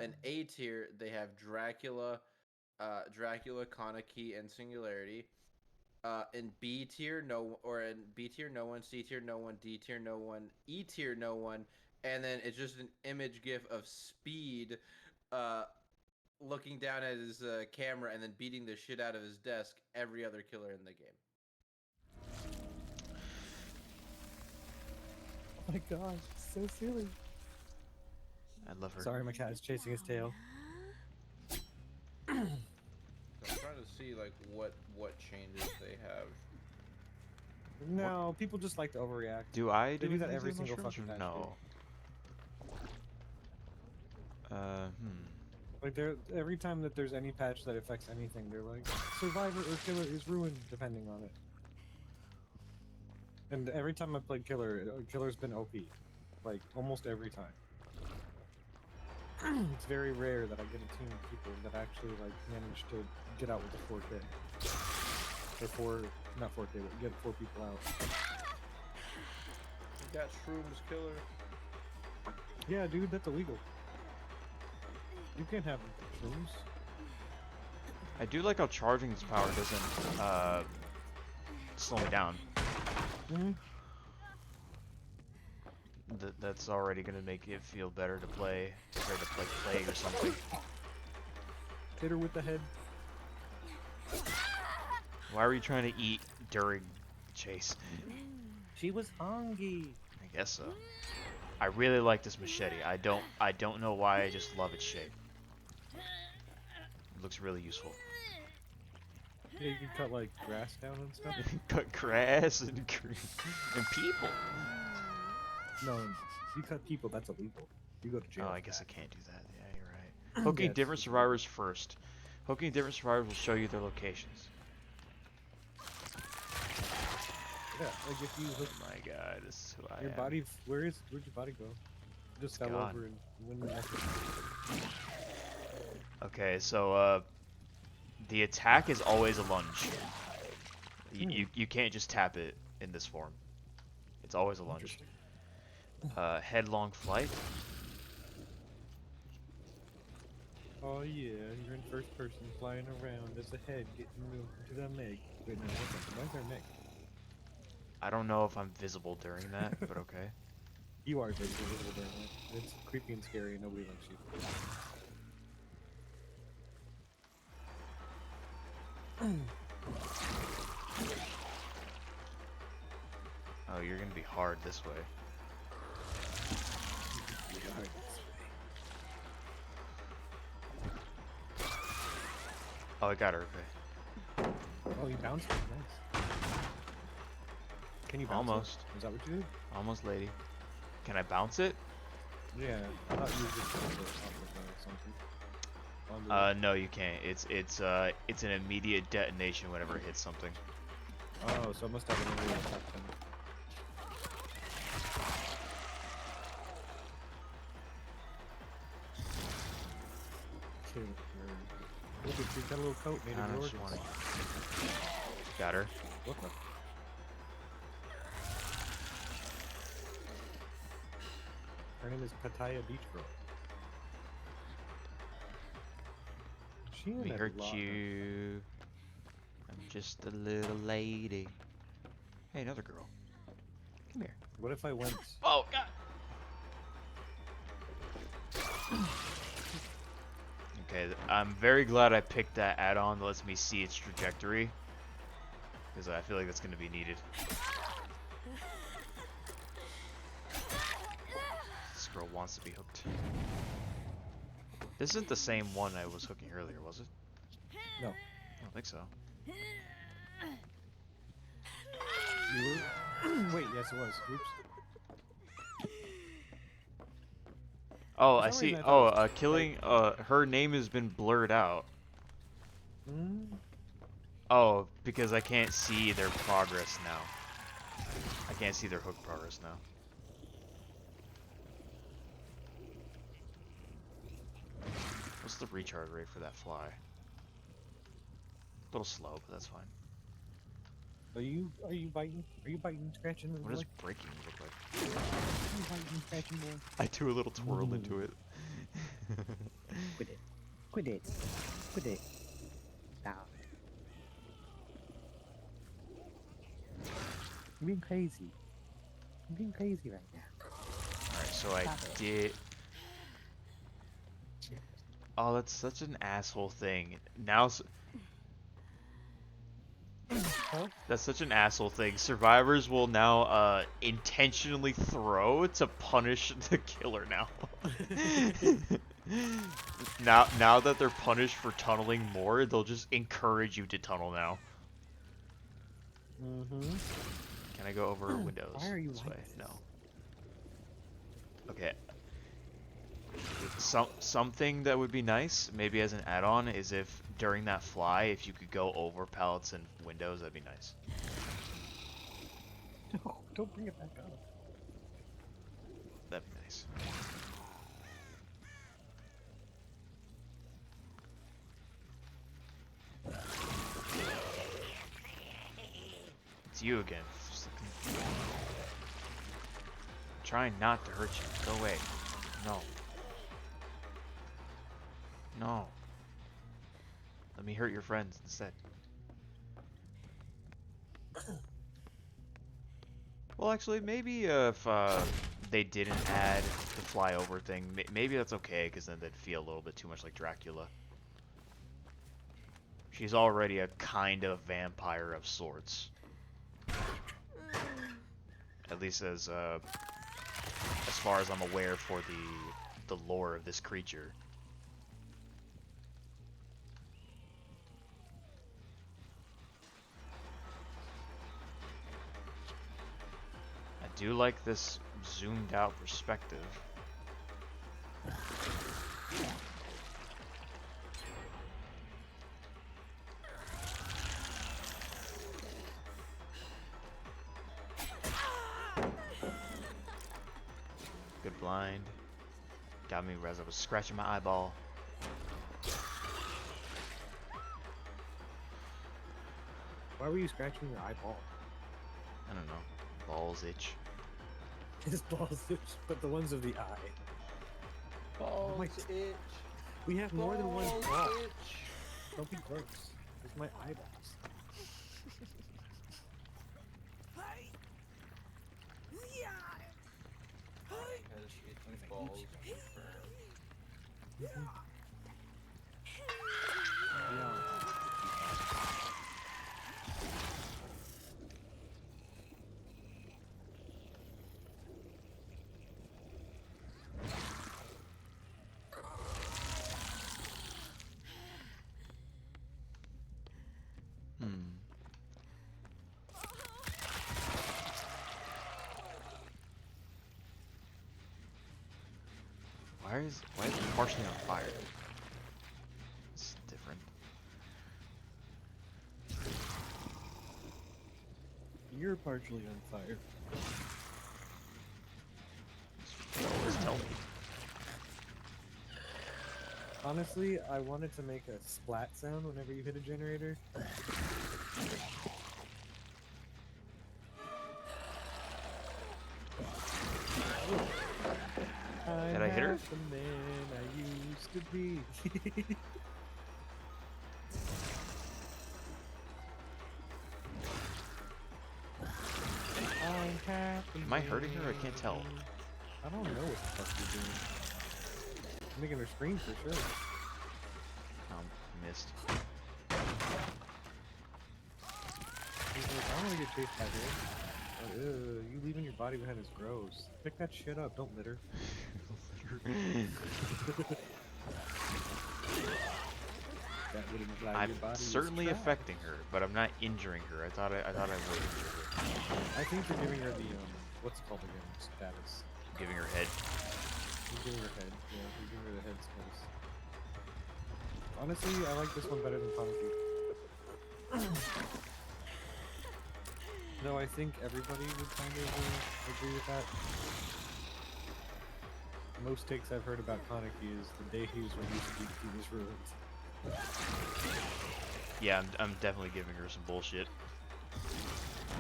Speaker 2: In A tier they have Dracula, Kaneki, and Singularity. In B tier, in B tier, no one. C tier, no one. D tier, no one. E tier, no one. And then it's just an image gif of Speed, looking down at his camera and then beating the shit out of his desk. Every other killer in the game.
Speaker 3: Oh my gosh, so silly.
Speaker 1: I love her.
Speaker 3: Sorry, my cat is chasing his tail.
Speaker 2: So I'm trying to see like what changes they have.
Speaker 3: No, people just like to overreact.
Speaker 1: Do I
Speaker 3: They do that
Speaker 1: anything
Speaker 3: every
Speaker 1: to
Speaker 3: single
Speaker 1: mushrooms
Speaker 3: fucking
Speaker 1: or
Speaker 3: patch,
Speaker 1: no?
Speaker 3: Like every time that there's any patch that affects anything, they're like, Survivor or Killer is ruined, depending on it. And every time I played Killer, Killer's been OP. Like, almost every time. It's very rare that I get a team of people that actually, like, manage to get out with a 4K. Or not 4K, but get 4 people out.
Speaker 2: You got Shrooms Killer.
Speaker 3: Yeah, dude, that's illegal. You can't have shrooms.
Speaker 1: I do like how charging this power doesn't slow me down.
Speaker 3: Mm-hmm.
Speaker 1: That's already gonna make it feel better to play compared to like Plague or something.
Speaker 3: Hit her with the head.
Speaker 1: Why were you trying to eat during chase?
Speaker 3: She was hungry.
Speaker 1: I guess so. I really like this machete. I don't know why. I just love its shape. It looks really useful.
Speaker 3: Yeah, you can cut like grass down and stuff.
Speaker 1: Cut grass and people.
Speaker 3: No, you cut people, that's illegal. You go to jail.
Speaker 1: Oh, I
Speaker 3: for
Speaker 1: guess
Speaker 3: that.
Speaker 1: I can't do that. Yeah, you're right. Hooking
Speaker 3: Yes.
Speaker 1: different survivors first. Hooking different survivors will show you their locations.
Speaker 3: Yeah, like if you hook
Speaker 1: Oh my god, this is who I
Speaker 3: your
Speaker 1: am.
Speaker 3: body, where'd your body go? Just fell
Speaker 1: gone.
Speaker 3: over and went in the neck.
Speaker 1: Okay, so the attack is always a lunge. You can't just tap it in this form. It's always a lunge. Headlong flight.
Speaker 3: Oh yeah, you're in first person flying around as a head getting moved to the meg. Wait, no, what's our meg?
Speaker 1: I don't know if I'm visible during that, but okay.
Speaker 3: You are visible during that. It's creepy and scary and nobody likes you.
Speaker 1: Oh, you're gonna be hard this way. Oh, I got her. Okay.
Speaker 3: Oh, you bounced it. Nice. Can you bounce
Speaker 1: Almost.
Speaker 3: it? Is that what you did?
Speaker 1: Almost, lady. Can I bounce it?
Speaker 3: Yeah. I thought you just did it off of something.
Speaker 1: No, you can't. It's an immediate detonation whenever it hits something.
Speaker 3: Oh, so it must have an area effect then. Kill her. Look at she's got a little coat made
Speaker 1: I
Speaker 3: of
Speaker 1: don't
Speaker 3: yours.
Speaker 1: just want to. Got her.
Speaker 3: What the? Her name is Pattaya Beach Girl. She
Speaker 1: Let
Speaker 3: in
Speaker 1: me
Speaker 3: that
Speaker 1: hurt
Speaker 3: lot,
Speaker 1: you. I'm just a little lady. Hey, another girl. Come here.
Speaker 3: What if I went?
Speaker 1: Oh God. Okay, I'm very glad I picked that add-on that lets me see its trajectory, because I feel like that's going to be needed. This girl wants to be hooked. This isn't the same one I was hooking earlier, was it?
Speaker 3: No.
Speaker 1: I don't think so.
Speaker 3: You were? Wait, yes it was. Oops.
Speaker 1: Oh,
Speaker 3: For
Speaker 1: I
Speaker 3: some
Speaker 1: see.
Speaker 3: reason I
Speaker 1: Oh,
Speaker 3: thought it was
Speaker 1: killing. Her name has been blurred out.
Speaker 3: Hmm?
Speaker 1: Oh, because I can't see their progress now. I can't see their hook progress now. What's the recharge rate for that fly? A little slow, but that's fine.
Speaker 3: Are you biting? Are you biting, scratching?
Speaker 1: What does breaking look like?
Speaker 3: Are you biting, scratching, boy?
Speaker 1: I do a little twirl into it.
Speaker 3: Quit it. Quit it. Quit it. Stop. You're being crazy. You're being crazy right now.
Speaker 1: Alright, so I did. Oh, that's such an asshole thing. Now,
Speaker 3: Huh?
Speaker 1: that's such an asshole thing. Survivors will now intentionally throw to punish the killer now. Now that they're punished for tunneling more, they'll just encourage you to tunnel now.
Speaker 3: Mm-hmm.
Speaker 1: Can I go over windows
Speaker 3: Why are you
Speaker 1: this
Speaker 3: like
Speaker 1: way?
Speaker 3: this?
Speaker 1: No. Okay. Something that would be nice, maybe as an add-on, is if during that fly, if you could go over pallets and windows, that'd be nice.
Speaker 3: No, don't bring it back up.
Speaker 1: That'd be nice. It's you again. Trying not to hurt you. Go away. No. No. Let me hurt your friends instead. Well, actually, maybe if they didn't add the flyover thing, maybe that's okay, because then they'd feel a little bit too much like Dracula. She's already a kind of vampire of sorts. At least as far as I'm aware for the lore of this creature. I do like this zoomed out perspective. Good blind. Got me as I was scratching my eyeball.
Speaker 3: Why were you scratching your eyeball?
Speaker 1: I don't know. Balls itch.
Speaker 3: His balls itch, but the ones of the eye.
Speaker 2: Balls
Speaker 3: my-
Speaker 2: itch.
Speaker 3: We have more than one
Speaker 2: Balls
Speaker 3: ball.
Speaker 2: itch.
Speaker 3: Don't be gross. It's my eyeballs.
Speaker 2: Has itchy balls.
Speaker 3: Yeah.
Speaker 1: why is it partially on fire? It's different.
Speaker 3: You're partially on fire.
Speaker 1: Always tell me.
Speaker 3: Honestly, I wanted to make a splat sound whenever you hit a generator.
Speaker 1: Did I hit her?
Speaker 3: The man I used to be. I'm half the
Speaker 1: Am I hurting her? I can't tell.
Speaker 3: man. I don't know what the fuck you're doing. I'm making her scream for sure.
Speaker 1: Missed.
Speaker 3: He's like, I don't want to get chased by him. You leaving your body behind is gross. Pick that shit up, don't litter. That would imply
Speaker 1: I'm
Speaker 3: your body is
Speaker 1: certainly
Speaker 3: trash.
Speaker 1: affecting her, but I'm not injuring her. I thought I would injure her.
Speaker 3: I think you're giving her the what's it called again? Status.
Speaker 1: Giving her head.
Speaker 3: You're giving her head. Yeah, you're giving her the head status. Honestly, I like this one better than Kaneki. No, I think everybody would kind of agree with that. Most takes I've heard about Kaneki is the day he was released, he was ruined.
Speaker 1: Yeah, I'm definitely giving her some bullshit.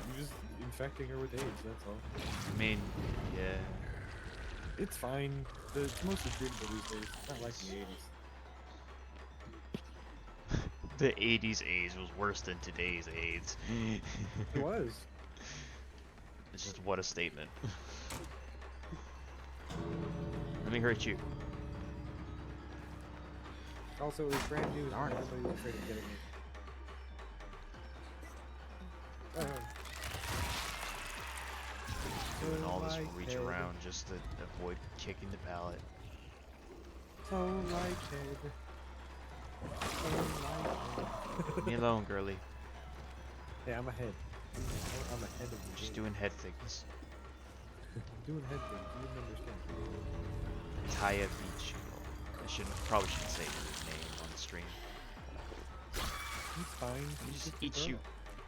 Speaker 3: You're just infecting her with AIDS, that's all.
Speaker 1: I mean, yeah.
Speaker 3: It's fine. It's mostly treatable these days. It's not like in the 80s.
Speaker 1: The 80s AIDS was worse than today's AIDS.
Speaker 3: It was.
Speaker 1: It's just what a statement. Let me hurt you.
Speaker 3: Also, it was brand new, and
Speaker 1: Darn it.
Speaker 3: everybody was afraid of getting it.
Speaker 1: Doing all this
Speaker 3: So
Speaker 1: reach
Speaker 3: lightheaded.
Speaker 1: around just to avoid kicking the pallet.
Speaker 3: So lightheaded. So lightheaded.
Speaker 1: Leave me alone, girly.
Speaker 3: Hey, I'm ahead. I'm ahead of the
Speaker 1: Just
Speaker 3: game.
Speaker 1: doing head things.
Speaker 3: Doing head things. You didn't understand.
Speaker 1: Taya Beach. Probably shouldn't say her name on the stream.
Speaker 3: He's fine.
Speaker 1: Let me
Speaker 3: He's
Speaker 1: just
Speaker 3: a
Speaker 1: eat
Speaker 3: girl.
Speaker 1: you.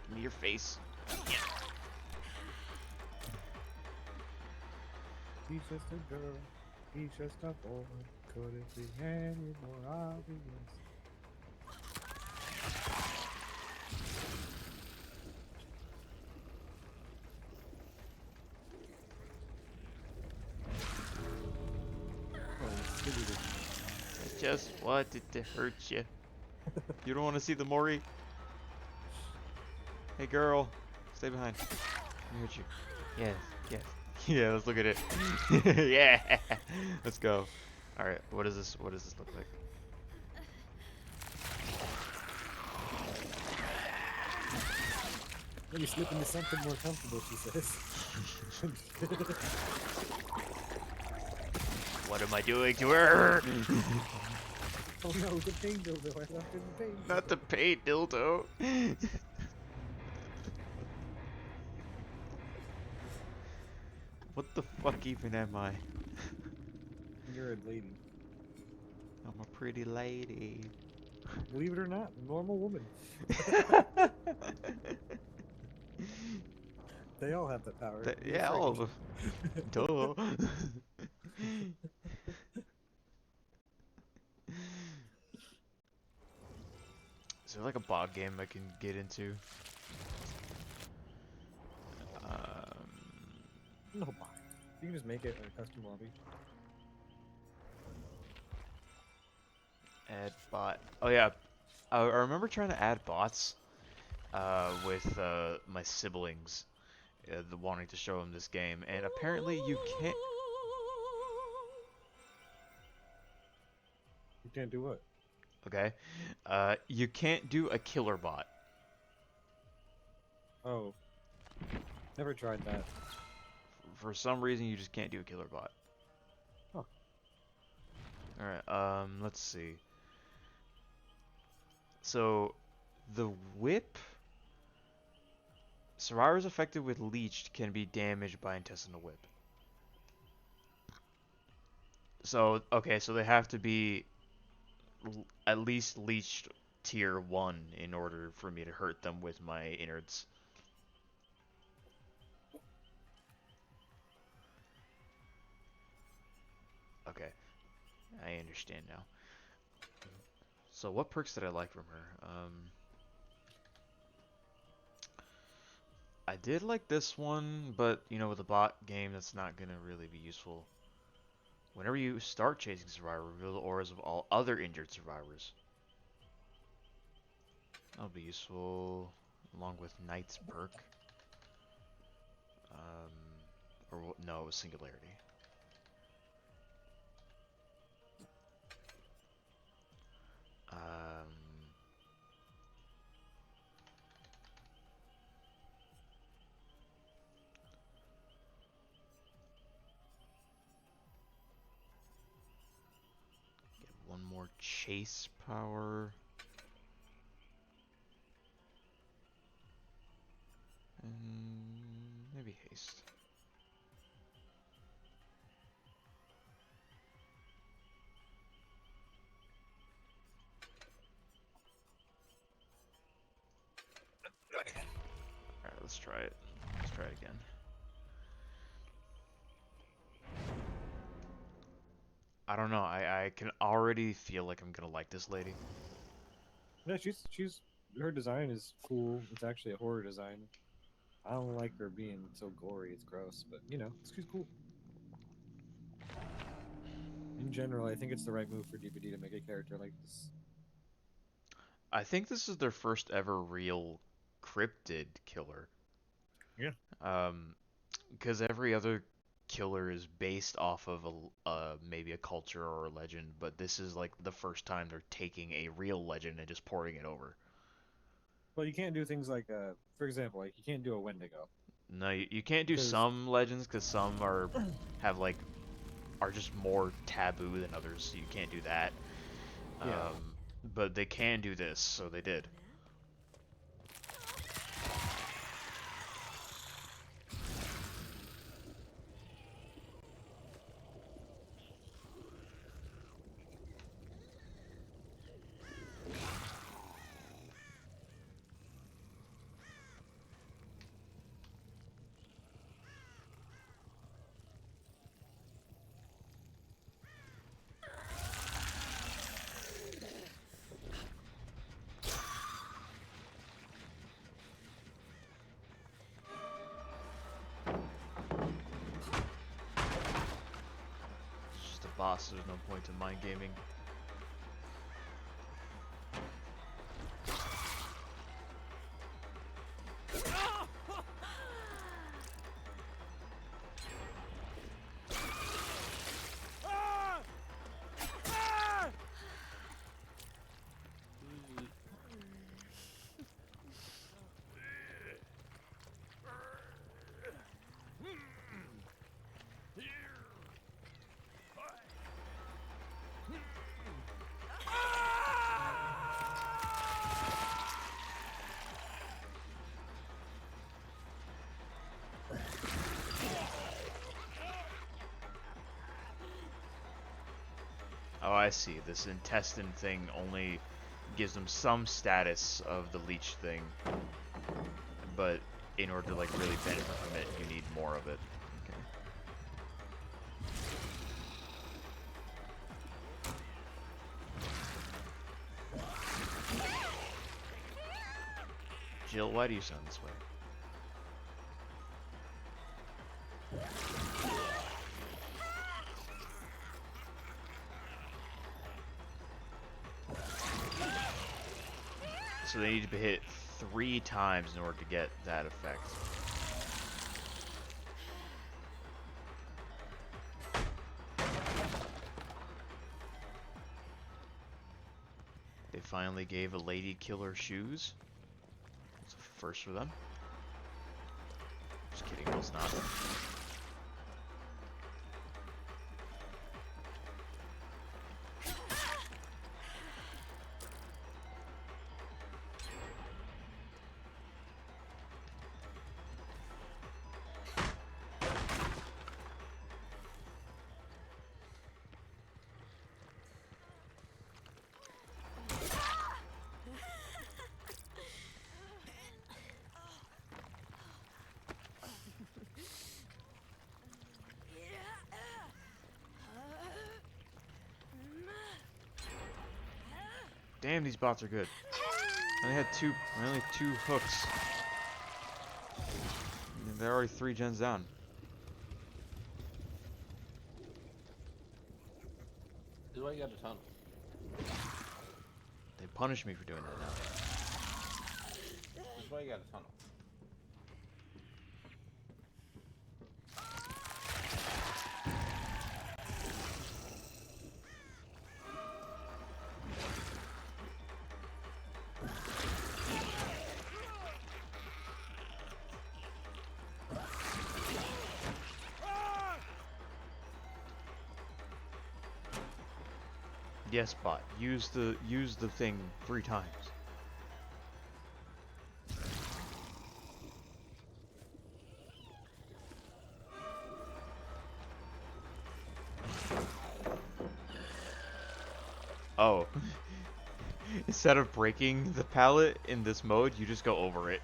Speaker 1: Give me your face.
Speaker 3: He's just a girl. He's just a boy. Could it be any more obvious? Oh, silly little-
Speaker 1: I just wanted to hurt you. You don't want to see the Mori? Hey girl, stay behind. Let me hurt you. Yes, yes. Yeah, let's look at it. Yeah, let's go. All right, what does this look like?
Speaker 3: Let me slip into something more comfortable, she says.
Speaker 1: What am I doing to her?
Speaker 3: Oh no, the pain dildo. I left in the pain.
Speaker 1: Not the paint dildo. What the fuck even am I?
Speaker 3: You're a lady.
Speaker 1: I'm a pretty lady.
Speaker 3: Believe it or not, normal woman. They all have that power. You're
Speaker 1: Yeah, all of
Speaker 3: freak.
Speaker 1: them. Duh. Is there like a bot game I can get into?
Speaker 3: No bot. You can just make it a custom lobby.
Speaker 1: Add bot. Oh yeah, I remember trying to add bots with my siblings, wanting to show them this game, and apparently you can't.
Speaker 3: You can't do what?
Speaker 1: Okay, you can't do a killer bot.
Speaker 3: Oh. Never tried that.
Speaker 1: For some reason, you just can't do a killer bot.
Speaker 3: Huh.
Speaker 1: All right. Let's see. So, the whip. Survivors affected with leeched can be damaged by intestinal whip. So, okay, so they have to be at least leached tier 1 in order for me to hurt them with my innards. Okay, I understand now. So what perks did I like from her? I did like this one, but, you know, with a bot game, that's not going to really be useful. Whenever you start chasing survivor, reveal the auras of all other injured survivors. That'll be useful, along with Knight's perk. No, it was Singularity. Um, get one more chase power. And maybe haste. Alright, let's try it. Let's try it again. I don't know, I can already feel like I'm gonna like this lady.
Speaker 3: Yeah, she's her design is cool. It's actually a horror design. I don't like her being so gory. It's gross, but you know, she's cool. In general, I think it's the right move for DPD to make a character like this.
Speaker 1: I think this is their first ever real cryptid killer.
Speaker 3: Yeah.
Speaker 1: Because every other killer is based off of maybe a culture or a legend, but this is like the first time they're taking a real legend and just porting it over.
Speaker 3: Well, you can't do things like, for example, like you can't do a Wendigo
Speaker 1: No, you can't do
Speaker 3: because
Speaker 1: some legends because some have like are just more taboo than others, so you can't do that.
Speaker 3: yeah.
Speaker 1: But they can do this, so they did. It's just a boss, so there's no point in mind gaming. Oh, I see. This intestine thing only gives them some status of the leech thing, but in order to like really benefit from it, you need more of it. Okay. Jill, why do you sound this way? So they need to be hit 3 times in order to get that effect. They finally gave a lady killer shoes. It's a first for them. Just kidding, it was not. Damn, these bots are good. I only had two hooks. And they're already 3 gens down.
Speaker 2: This is why you got a tunnel.
Speaker 1: They punish me for doing that now.
Speaker 2: This is why you got a tunnel.
Speaker 1: Yes, bot. Use the thing 3 times. Oh. Instead of breaking the pallet in this mode, you just go over it.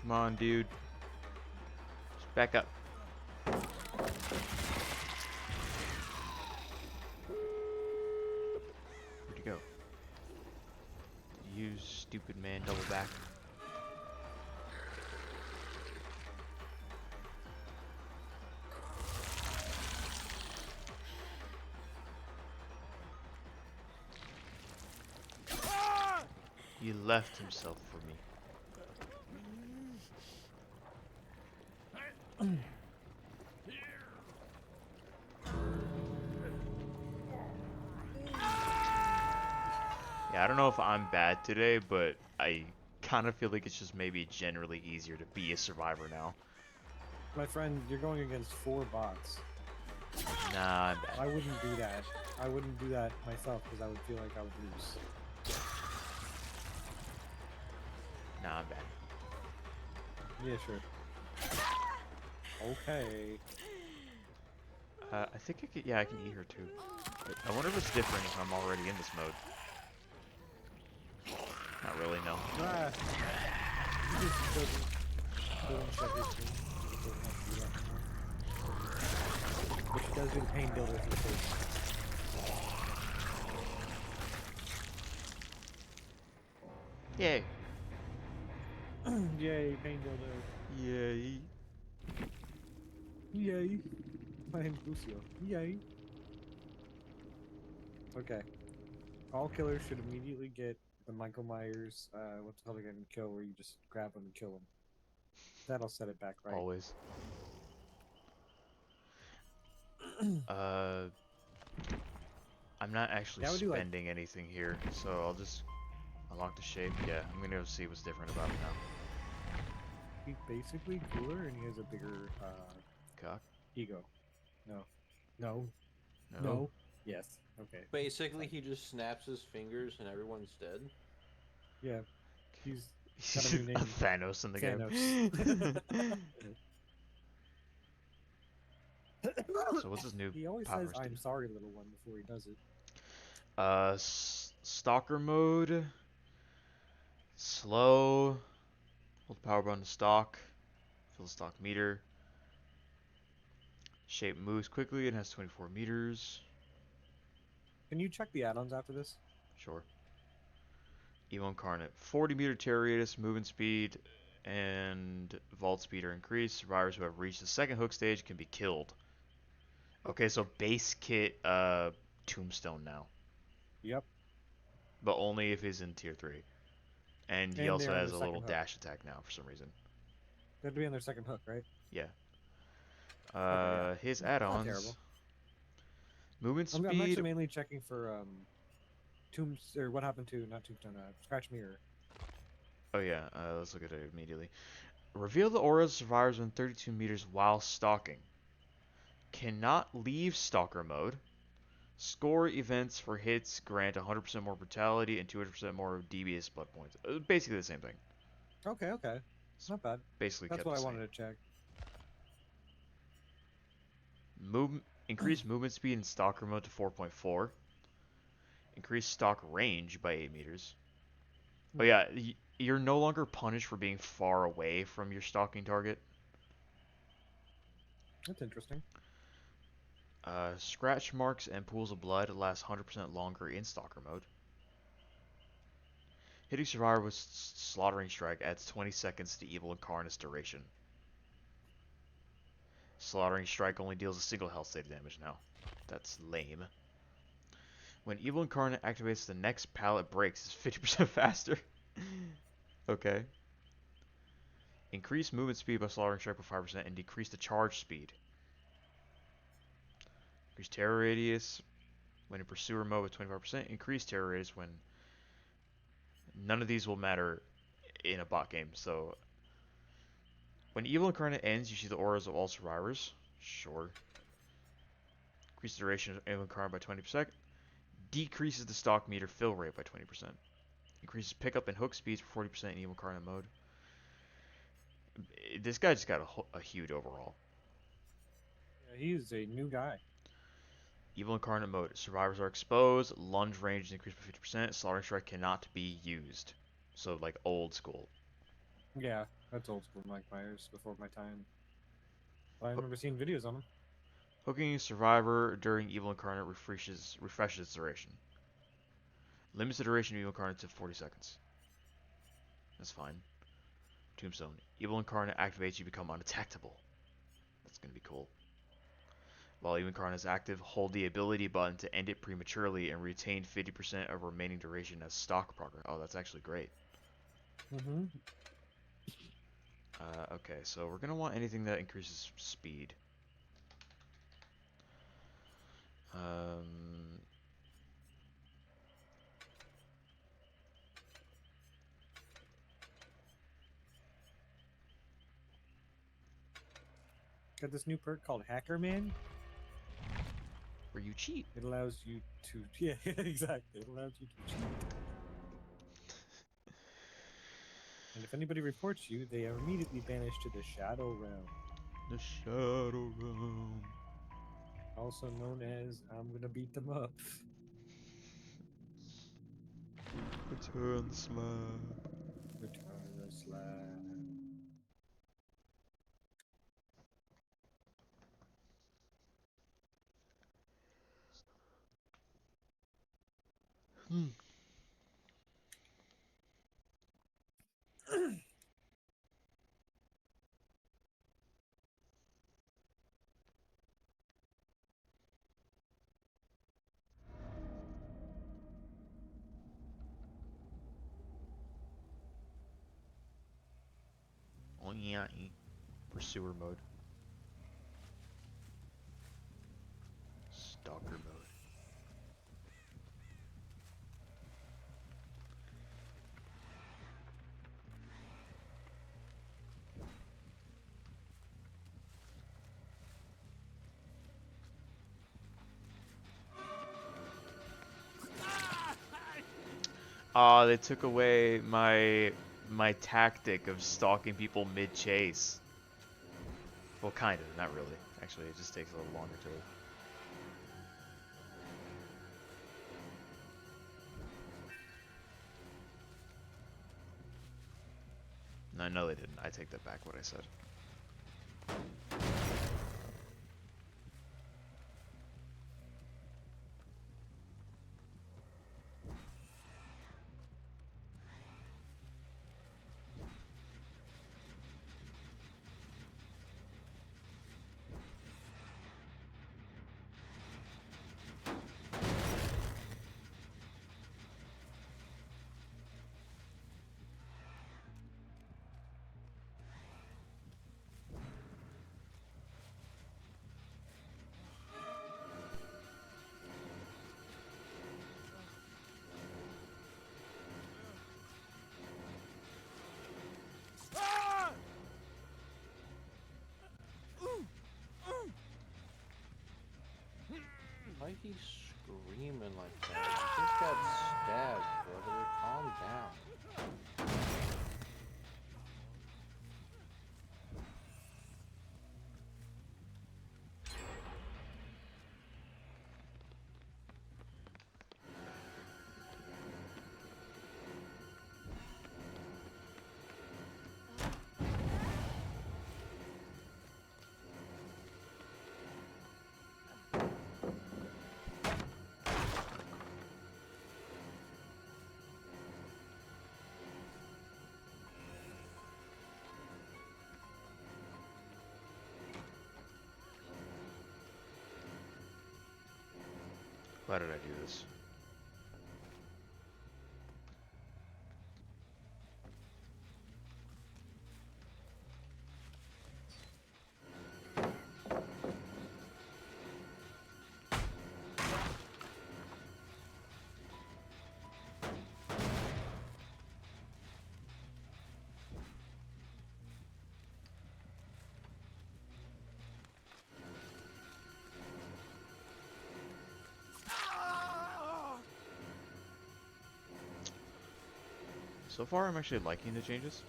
Speaker 1: Come on, dude. Just back up. Where'd you go? You stupid man, double back. He left himself for me. Yeah, I don't know if I'm bad today, but I kind of feel like it's just maybe generally easier to be a survivor now.
Speaker 3: My friend, you're going against 4 bots.
Speaker 1: Nah, I'm bad.
Speaker 3: I wouldn't do that. I wouldn't do that myself because I would feel like I would lose.
Speaker 1: Nah, I'm bad.
Speaker 3: Yeah, sure. Okay.
Speaker 1: I think I could, yeah, I can eat her too. I wonder if it's different if I'm already in this mode. Not really, no.
Speaker 3: Ah. He just doesn't shut his screen. He doesn't have to do that anymore. Which does do the pain builder for the face.
Speaker 1: Yay.
Speaker 3: Yay, pain builder.
Speaker 1: Yay.
Speaker 3: Yay. My name's Lucio. Yay. Okay. All killers should immediately get the Michael Myers, what's the hell again, kill where you just grab them and kill them. That'll set it back right.
Speaker 1: Always. I'm not actually
Speaker 3: Yeah, I would do, like-
Speaker 1: spending anything here, so I'll just unlock the shape. Yeah, I'm gonna go see what's different about it now.
Speaker 3: He's basically cooler and he has a bigger,
Speaker 1: Cock?
Speaker 3: ego. No. No.
Speaker 1: No.
Speaker 3: No. Yes. Okay.
Speaker 2: Basically, he just snaps his fingers and everyone's dead.
Speaker 3: Yeah. He's
Speaker 1: He's
Speaker 3: got a new name.
Speaker 1: Thanos in the game. So what's his new
Speaker 3: He always
Speaker 1: powers
Speaker 3: says, "I'm
Speaker 1: do?
Speaker 3: sorry, little one," before he does it.
Speaker 1: Stalker mode. Slow. Hold the power button to stalk. Fill the stalk meter. Shape moves quickly and has 24 meters.
Speaker 3: Can you check the add-ons after this?
Speaker 1: Sure. Evil Incarnate. 40 meter tear radius, movement speed, and vault speed are increased. Survivors who have reached the second hook stage can be killed. Okay, so base kit Tombstone now.
Speaker 3: Yep.
Speaker 1: But only if he's in tier 3. And he
Speaker 3: And
Speaker 1: also
Speaker 3: they're on
Speaker 1: has
Speaker 3: their
Speaker 1: a
Speaker 3: second
Speaker 1: little
Speaker 3: hook.
Speaker 1: dash attack now for some reason.
Speaker 3: They'd be on their second hook, right?
Speaker 1: Yeah.
Speaker 3: Okay, yeah.
Speaker 1: His
Speaker 3: Not
Speaker 1: add-ons.
Speaker 3: terrible.
Speaker 1: Movement
Speaker 3: I'm
Speaker 1: speed.
Speaker 3: actually mainly checking for tombs or what happened to not tombstone, scratch mirror.
Speaker 1: Oh yeah, let's look at it immediately. Reveal the auras of survivors within 32 meters while stalking. Cannot leave stalker mode. Score events for hits grant 100% more brutality and 200% more DBS blood points. Basically the same thing.
Speaker 3: Okay, okay,
Speaker 1: It's
Speaker 3: not bad.
Speaker 1: basically
Speaker 3: That's
Speaker 1: kept
Speaker 3: what
Speaker 1: the
Speaker 3: I
Speaker 1: same.
Speaker 3: wanted to check.
Speaker 1: Increase movement speed in stalker mode to 4.4. Increase stalk range by 8 meters. Oh yeah, you're no longer punished for being far away from your stalking target.
Speaker 3: That's interesting.
Speaker 1: Scratch marks and pools of blood last 100% longer in stalker mode. Hitting survivor with slaughtering strike adds 20 seconds to evil incarnate's duration. Slaughtering strike only deals a single health save damage now. That's lame. When evil incarnate activates, the next pallet breaks is 50% faster. Okay. Increase movement speed by slaughtering strike by 5% and decrease the charge speed. Increase terror radius when in pursuer mode with 25%. Increase terror radius when none of these will matter in a bot game. So when evil incarnate ends, you see the auras of all survivors. Sure. Increase the duration of evil incarnate by 20%. Decreases the stock meter fill rate by 20%. Increases pickup and hook speeds for 40% in evil incarnate mode. This guy just got a huge overall.
Speaker 3: Yeah, he's a new guy.
Speaker 1: Evil incarnate mode. Survivors are exposed. Lunge range is increased by 50%. Slaughtering strike cannot be used. So like old school.
Speaker 3: Yeah, that's old school Mike Myers before my time. But I
Speaker 1: Hook,
Speaker 3: remember seeing videos on him.
Speaker 1: hooking a survivor during evil incarnate refreshes its duration. Limits the duration of evil incarnate to 40 seconds. That's fine. Tombstone. Evil incarnate activates, you become unattackable. That's gonna be cool. While evil incarnate is active, hold the ability button to end it prematurely and retain 50% of remaining duration as stock progress. Oh, that's actually great.
Speaker 3: Mm-hmm.
Speaker 1: Okay, so we're gonna want anything that increases speed. Um,
Speaker 3: Got this new perk called Hacker Man.
Speaker 1: where you cheat.
Speaker 3: It allows you to yeah, exactly. It allows you to cheat. And if anybody reports you, they are immediately banished to the Shadow Realm,
Speaker 1: The Shadow Realm.
Speaker 3: also known as I'm gonna beat them up.
Speaker 1: Return the slab.
Speaker 3: Return the slab.
Speaker 1: Hmm. Oh yeah, pursuer mode. Stalker mode. Ah, they took away my tactic of stalking people mid-chase. Well, kind of, not really. Actually, it just takes a little longer to. No, they didn't. I take that back. What I said.
Speaker 2: Why he screaming like that? You just got stabbed, brother. Calm down.
Speaker 1: Why did I do this? So far, I'm actually liking the changes.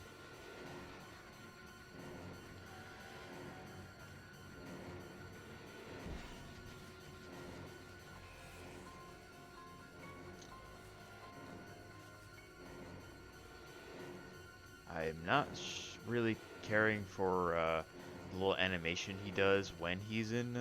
Speaker 1: I'm not really caring for the little animation he does when he's in.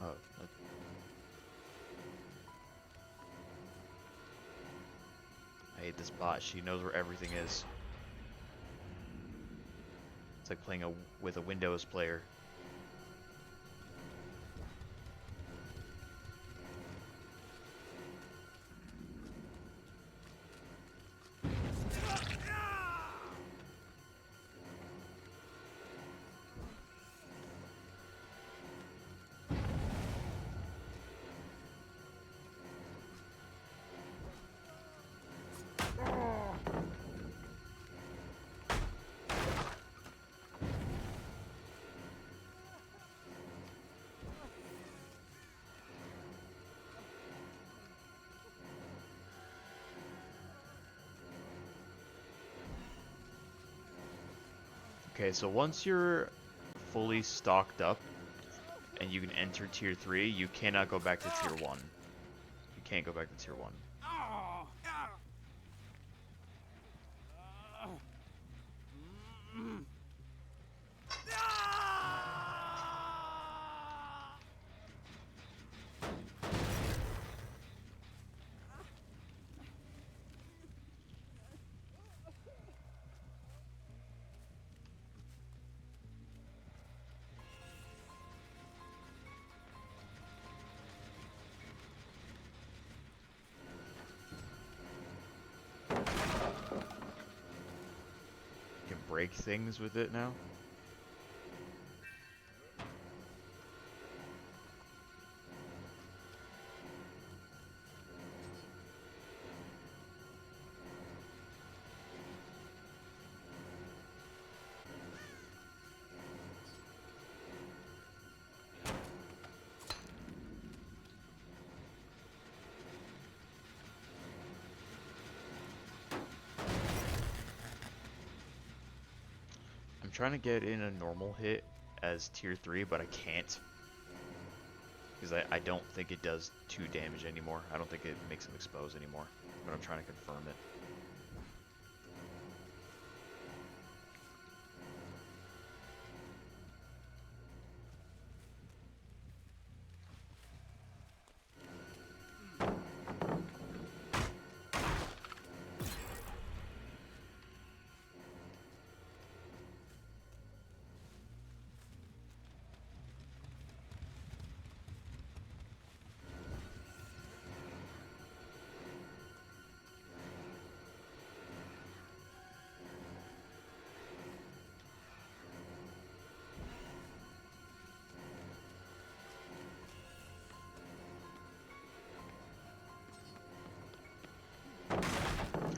Speaker 1: Oh, I hate this bot. She knows where everything is. It's like playing with a Windows player. Okay, so once you're fully stocked up and you can enter tier 3, you cannot go back to tier 1. You can't go back to tier 1. You can break things with it now. I'm trying to get in a normal hit as tier 3, but I can't. Because I don't think it does 2 damage anymore. I don't think it makes him exposed anymore. But I'm trying to confirm it.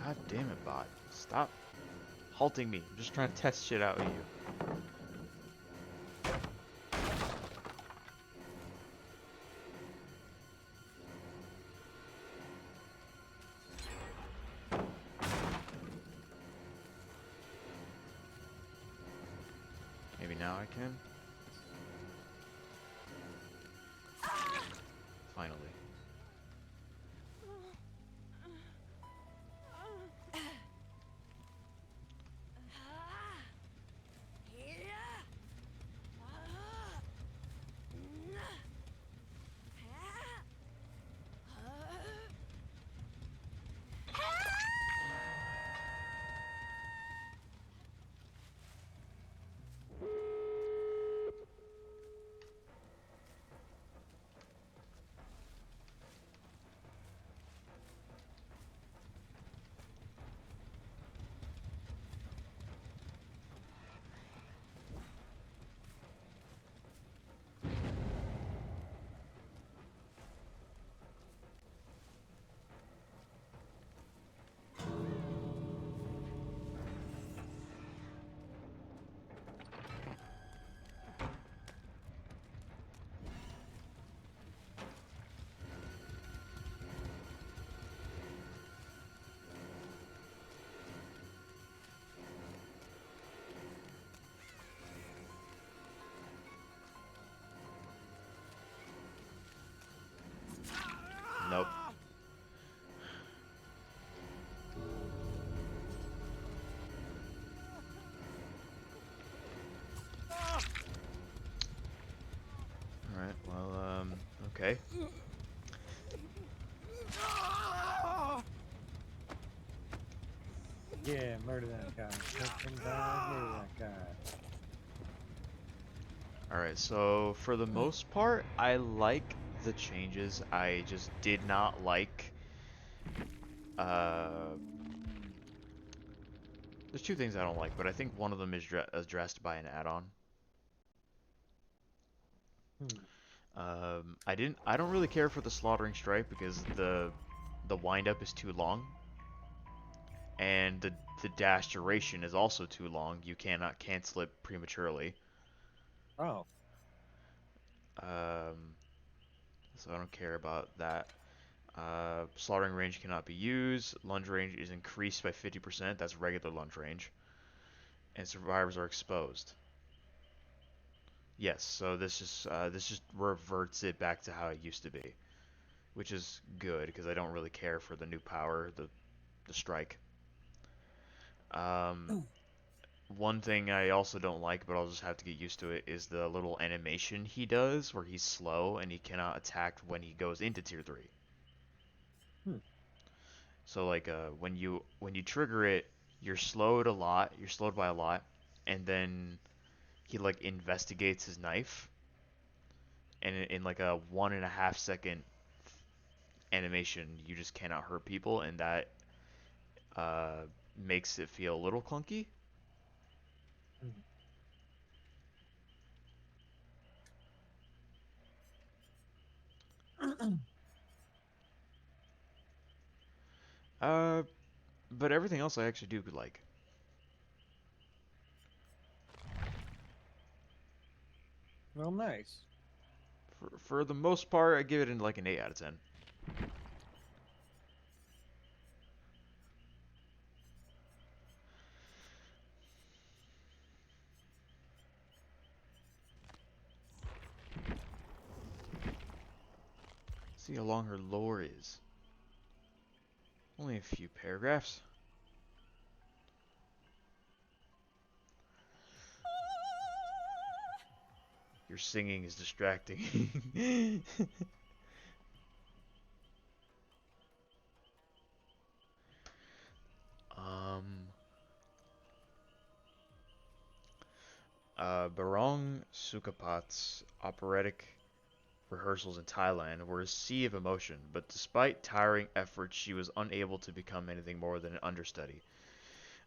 Speaker 1: God damn it, bot. Stop halting me. I'm just trying to test shit out with you. Maybe now I can? Finally. Nope. Alright, well, okay.
Speaker 3: Yeah, murder that guy. Take him down, murder that guy.
Speaker 1: Alright, so for the most part, I like the changes. I just did not like, uh... There's two things I don't like, but I think one of them is addressed by an add-on.
Speaker 3: Hmm.
Speaker 1: I don't really care for the slaughtering strike because the wind-up is too long. And the dash duration is also too long. You cannot cancel it prematurely.
Speaker 3: Oh.
Speaker 1: So I don't care about that. Slaughtering range cannot be used. Lunge range is increased by 50%. That's regular lunge range. And survivors are exposed. Yes, so this just reverts it back to how it used to be, which is good because I don't really care for the new power, the strike. Um, One thing I also don't like, but I'll just have to get used to it, is the little animation he does where he's slow and he cannot attack when he goes into tier 3.
Speaker 3: Hmm.
Speaker 1: So like when you trigger it, you're slowed a lot, you're slowed by a lot, and then he like investigates his knife, and in like a 1.5 second animation, you just cannot hurt people, and that uh, makes it feel a little clunky. Uh, but everything else I actually do like.
Speaker 3: Well, nice.
Speaker 1: For the most part, I give it like an 8 out of 10. See how long her lore is. Only a few paragraphs. Your singing is distracting. um, Barong Sukapat's operatic rehearsals in Thailand were a sea of emotion, but despite tiring efforts, she was unable to become anything more than an understudy.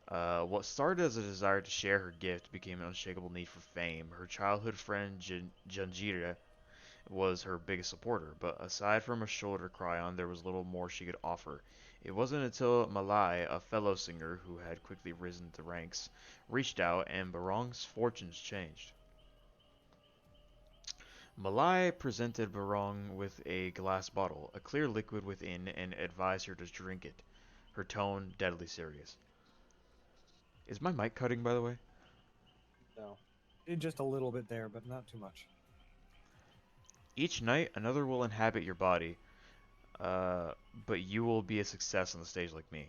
Speaker 1: What started as a desire to share her gift became an unshakable need for fame. Her childhood friend Janjira was her biggest supporter, but aside from a shoulder to cry on, there was little more she could offer. It wasn't until Malai, a fellow singer who had quickly risen the ranks, reached out and Barong's fortunes changed. Malai presented Barong with a glass bottle, a clear liquid within, and advised her to drink it, her tone deadly serious. Is my mic cutting, by the way?
Speaker 2: No.
Speaker 3: Just a little bit there, but not too much.
Speaker 1: Each night, another will inhabit your body, uh, but you will be a success on the stage like me.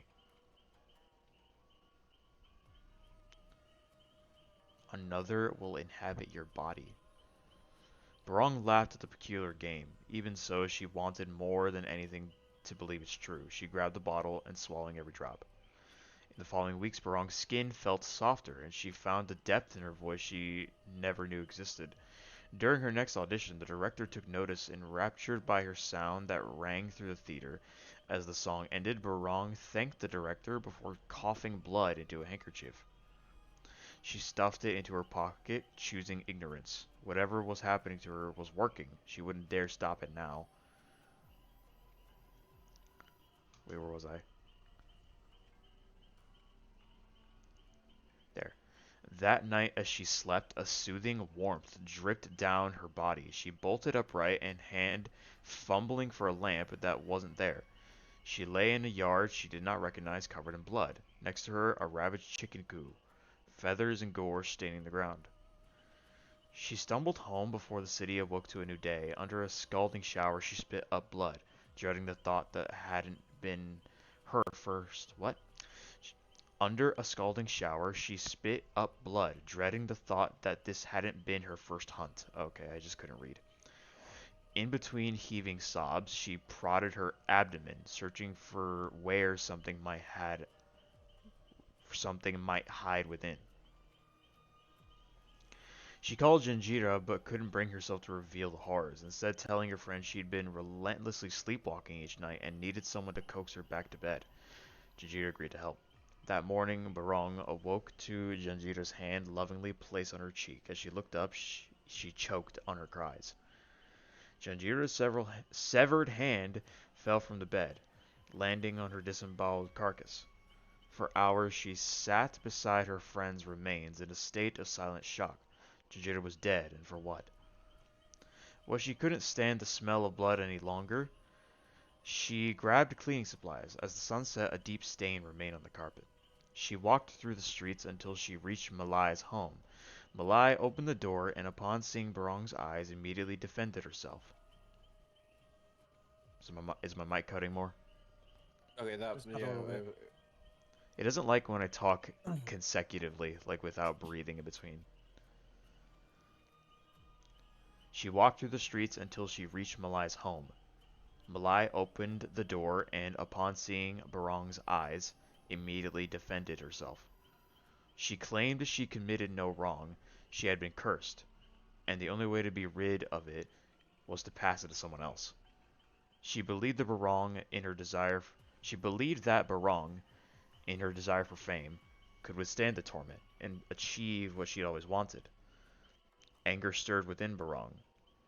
Speaker 1: Another will inhabit your body. Barong laughed at the peculiar game. Even so, she wanted more than anything to believe it's true. She grabbed the bottle and swallowing every drop. In the following weeks, Barong's skin felt softer, and she found a depth in her voice she never knew existed. During her next audition, the director took notice, enraptured by her sound that rang through the theater. As the song ended, Barong thanked the director before coughing blood into a handkerchief. She stuffed it into her pocket, choosing ignorance. Whatever was happening to her was working. She wouldn't dare stop it now. Wait, where was I? There. That night, as she slept, a soothing warmth dripped down her body. She bolted upright and hand fumbling for a lamp that wasn't there. She lay in a yard she did not recognize, covered in blood. Next to her, a ravaged chicken coop, feathers and gore staining the ground. She stumbled home before the city awoke to a new day. Under a scalding shower, she spit up blood, dreading the thought that hadn't been her first. What? Under a scalding shower, she spit up blood, dreading the thought that this hadn't been her first hunt. Okay, I just couldn't read. In between heaving sobs, she prodded her abdomen, searching for where something might hide within. She called Janjira but couldn't bring herself to reveal the horrors, instead telling her friend she'd been relentlessly sleepwalking each night and needed someone to coax her back to bed. Janjira agreed to help. That morning, Barong awoke to Janjira's hand lovingly placed on her cheek. As she looked up, she choked on her cries. Janjira's severed hand fell from the bed, landing on her disemboweled carcass. For hours she sat beside her friend's remains in a state of silent shock. Janjira was dead, and for what? Well, she couldn't stand the smell of blood any longer. She grabbed cleaning supplies. As the sun set, a deep stain remained on the carpet. She walked through the streets until she reached Malai's home. Malai opened the door and upon seeing Barong's eyes immediately defended herself. Is my mic cutting more?
Speaker 2: Okay, that
Speaker 3: Just a
Speaker 2: yeah.
Speaker 3: little bit.
Speaker 1: It doesn't like when I talk consecutively, like without breathing in between. She walked through the streets until she reached Malai's home. Malai opened the door and upon seeing Barong's eyes, immediately defended herself. She claimed she committed no wrong, she had been cursed, and the only way to be rid of it was to pass it to someone else. She believed that Barong, in her desire for fame, could withstand the torment and achieve what she'd always wanted. Anger stirred within Barong.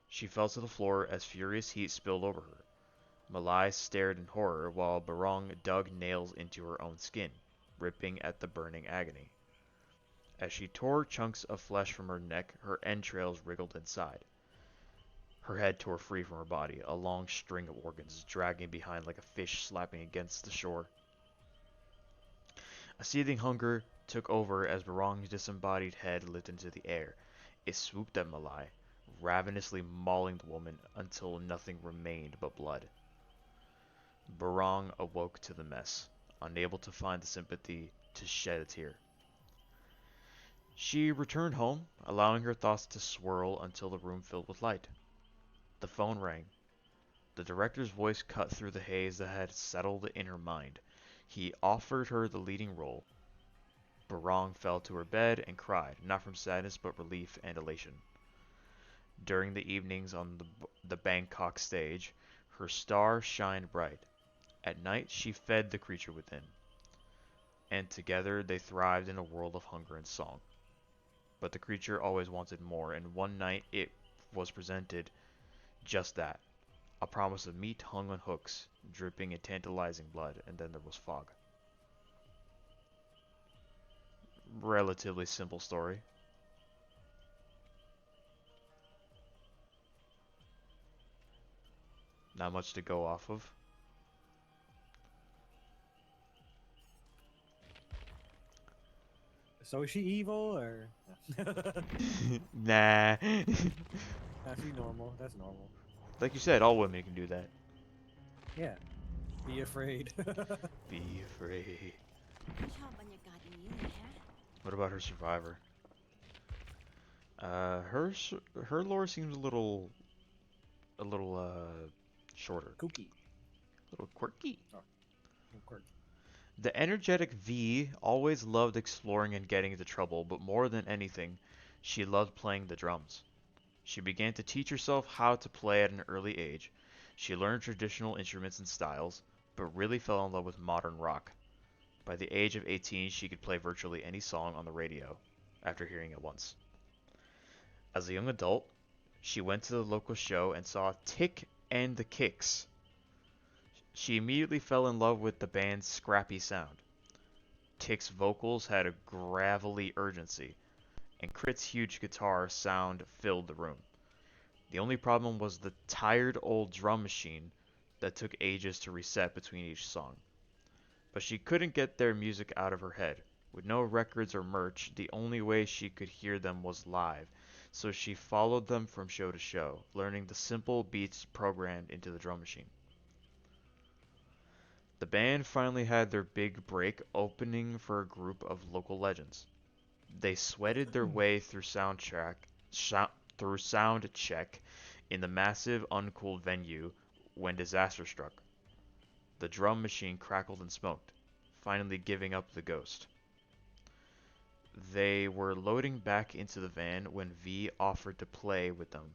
Speaker 1: She fell to the floor as furious heat spilled over her. Malai stared in horror while Barong dug nails into her own skin, ripping at the burning agony. As she tore chunks of flesh from her neck, her entrails wriggled inside. Her head tore free from her body, a long string of organs dragging behind like a fish slapping against the shore. A seething hunger took over as Barong's disembodied head lit into the air. It swooped at Malai, ravenously mauling the woman until nothing remained but blood. Barong awoke to the mess, unable to find the sympathy to shed a tear. She returned home, allowing her thoughts to swirl until the room filled with light. The phone rang. The director's voice cut through the haze that had settled in her mind. He offered her the leading role. Barong fell to her bed and cried, not from sadness but relief and elation. During the evenings on the Bangkok stage, her star shined bright. At night, she fed the creature within, and together they thrived in a world of hunger and song. But the creature always wanted more, and one night it was presented just that, a promise of meat hung on hooks, dripping in tantalizing blood, and then there was fog. Relatively simple story. Not much to go off of.
Speaker 3: So is she evil or?
Speaker 1: Nah.
Speaker 3: Nah, she's normal. That's normal.
Speaker 1: Like you said, all women can do that.
Speaker 3: Yeah. Be afraid.
Speaker 1: Be afraid.
Speaker 6: ชอบบรรยากาศอย่างนี้เลยฮะ
Speaker 1: What about her survivor? Her lore seems a little shorter,
Speaker 3: Kooky.
Speaker 1: a little quirky.
Speaker 3: Oh, quirky.
Speaker 1: The energetic V always loved exploring and getting into trouble, but more than anything, she loved playing the drums. She began to teach herself how to play at an early age. She learned traditional instruments and styles, but really fell in love with modern rock. By the age of 18, she could play virtually any song on the radio after hearing it once. As a young adult, she went to the local show and saw Tick and the Kicks. She immediately fell in love with the band's scrappy sound. Tick's vocals had a gravelly urgency, and Crit's huge guitar sound filled the room. The only problem was the tired old drum machine that took ages to reset between each song. But she couldn't get their music out of her head. With no records or merch, the only way she could hear them was live, so she followed them from show to show, learning the simple beats programmed into the drum machine. The band finally had their big break opening for a group of local legends. They sweated their way through sound check in the massive uncooled venue when disaster struck. The drum machine crackled and smoked, finally giving up the ghost. They were loading back into the van when V offered to play with them,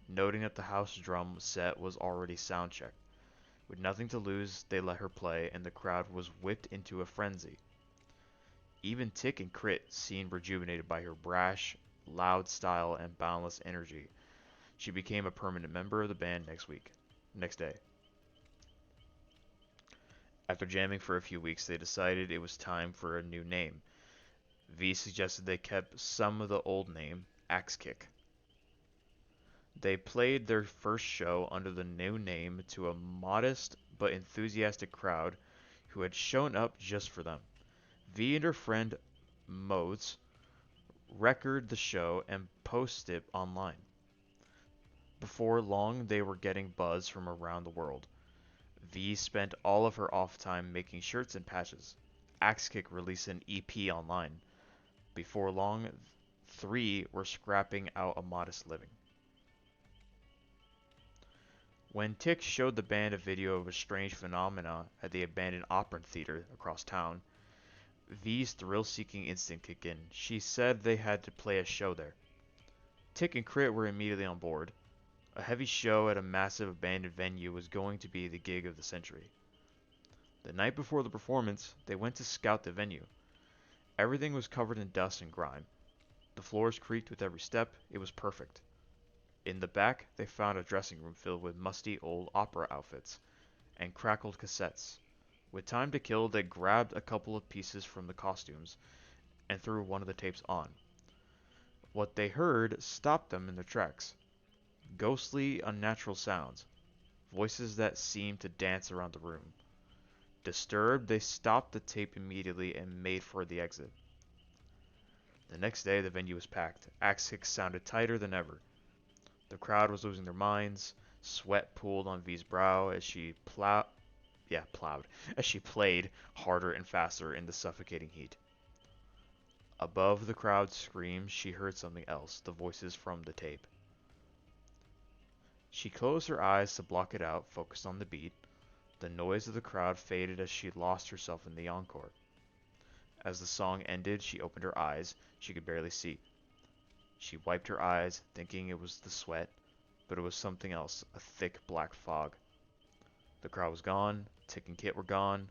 Speaker 1: noting that the house drum set was already soundchecked. With nothing to lose, they let her play, and the crowd was whipped into a frenzy. Even Tick and Crit seemed rejuvenated by her brash, loud style and boundless energy. She became a permanent member of the band next day. After jamming for a few weeks, they decided it was time for a new name. V suggested they kept some of the old name, Axe Kick. They played their first show under the new name to a modest but enthusiastic crowd who had shown up just for them. V and her friend Modes record the show and post it online. Before long, they were getting buzz from around the world. V spent all of her off time making shirts and patches. Axekick released an EP online. Before long, 3 were scrapping out a modest living. When Tick showed the band a video of a strange phenomena at the abandoned opera theater across town, V's thrill-seeking instinct kicked in. She said they had to play a show there. Tick and Crit were immediately on board. A heavy show at a massive abandoned venue was going to be the gig of the century. The night before the performance, they went to scout the venue. Everything was covered in dust and grime. The floors creaked with every step. It was perfect. In the back, they found a dressing room filled with musty old opera outfits and crackled cassettes. With time to kill, they grabbed a couple of pieces from the costumes and threw one of the tapes on. What they heard stopped them in their tracks. Ghostly, unnatural sounds. Voices that seemed to dance around the room. Disturbed, they stopped the tape immediately and made for the exit. The next day, the venue was packed. Axe Kick sounded tighter than ever. The crowd was losing their minds. Sweat pooled on V's brow as she as she played harder and faster in the suffocating heat. Above the crowd's screams, she heard something else, the voices from the tape. She closed her eyes to block it out, focused on the beat. The noise of the crowd faded as she lost herself in the encore. As the song ended, she opened her eyes. She could barely see. She wiped her eyes, thinking it was the sweat, but it was something else, a thick black fog. The crowd was gone, Tick and Kit were gone.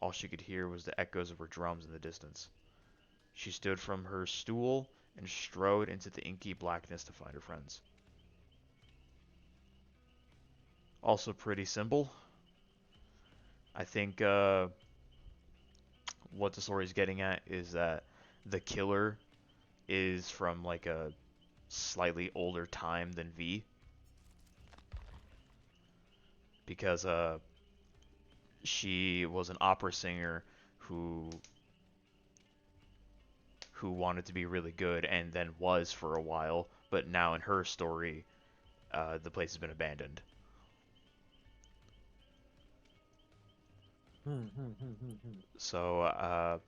Speaker 1: All she could hear was the echoes of her drums in the distance. She stood from her stool and strode into the inky blackness to find her friends. Also pretty simple. I think what the story is getting at is that the killer is from like a slightly older time than V, because she was an opera singer who wanted to be really good and then was for a while, but now in her story, the place has been abandoned. So,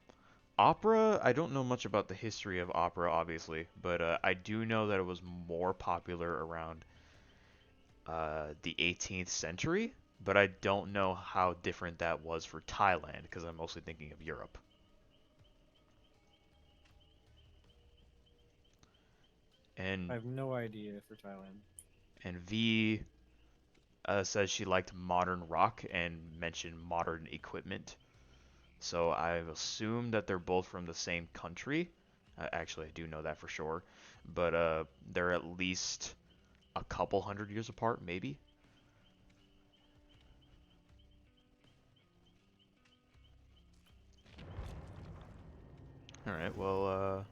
Speaker 1: opera, I don't know much about the history of opera, obviously, but I do know that it was more popular around the 18th century, but I don't know how different that was for Thailand, because I'm mostly thinking of Europe.
Speaker 3: I
Speaker 1: And
Speaker 3: have no idea for Thailand.
Speaker 1: V says she liked modern rock and mentioned modern equipment. So I've assumed that they're both from the same country. Actually, I do know that for sure, but they're at least a couple hundred years apart, maybe. All right. Well,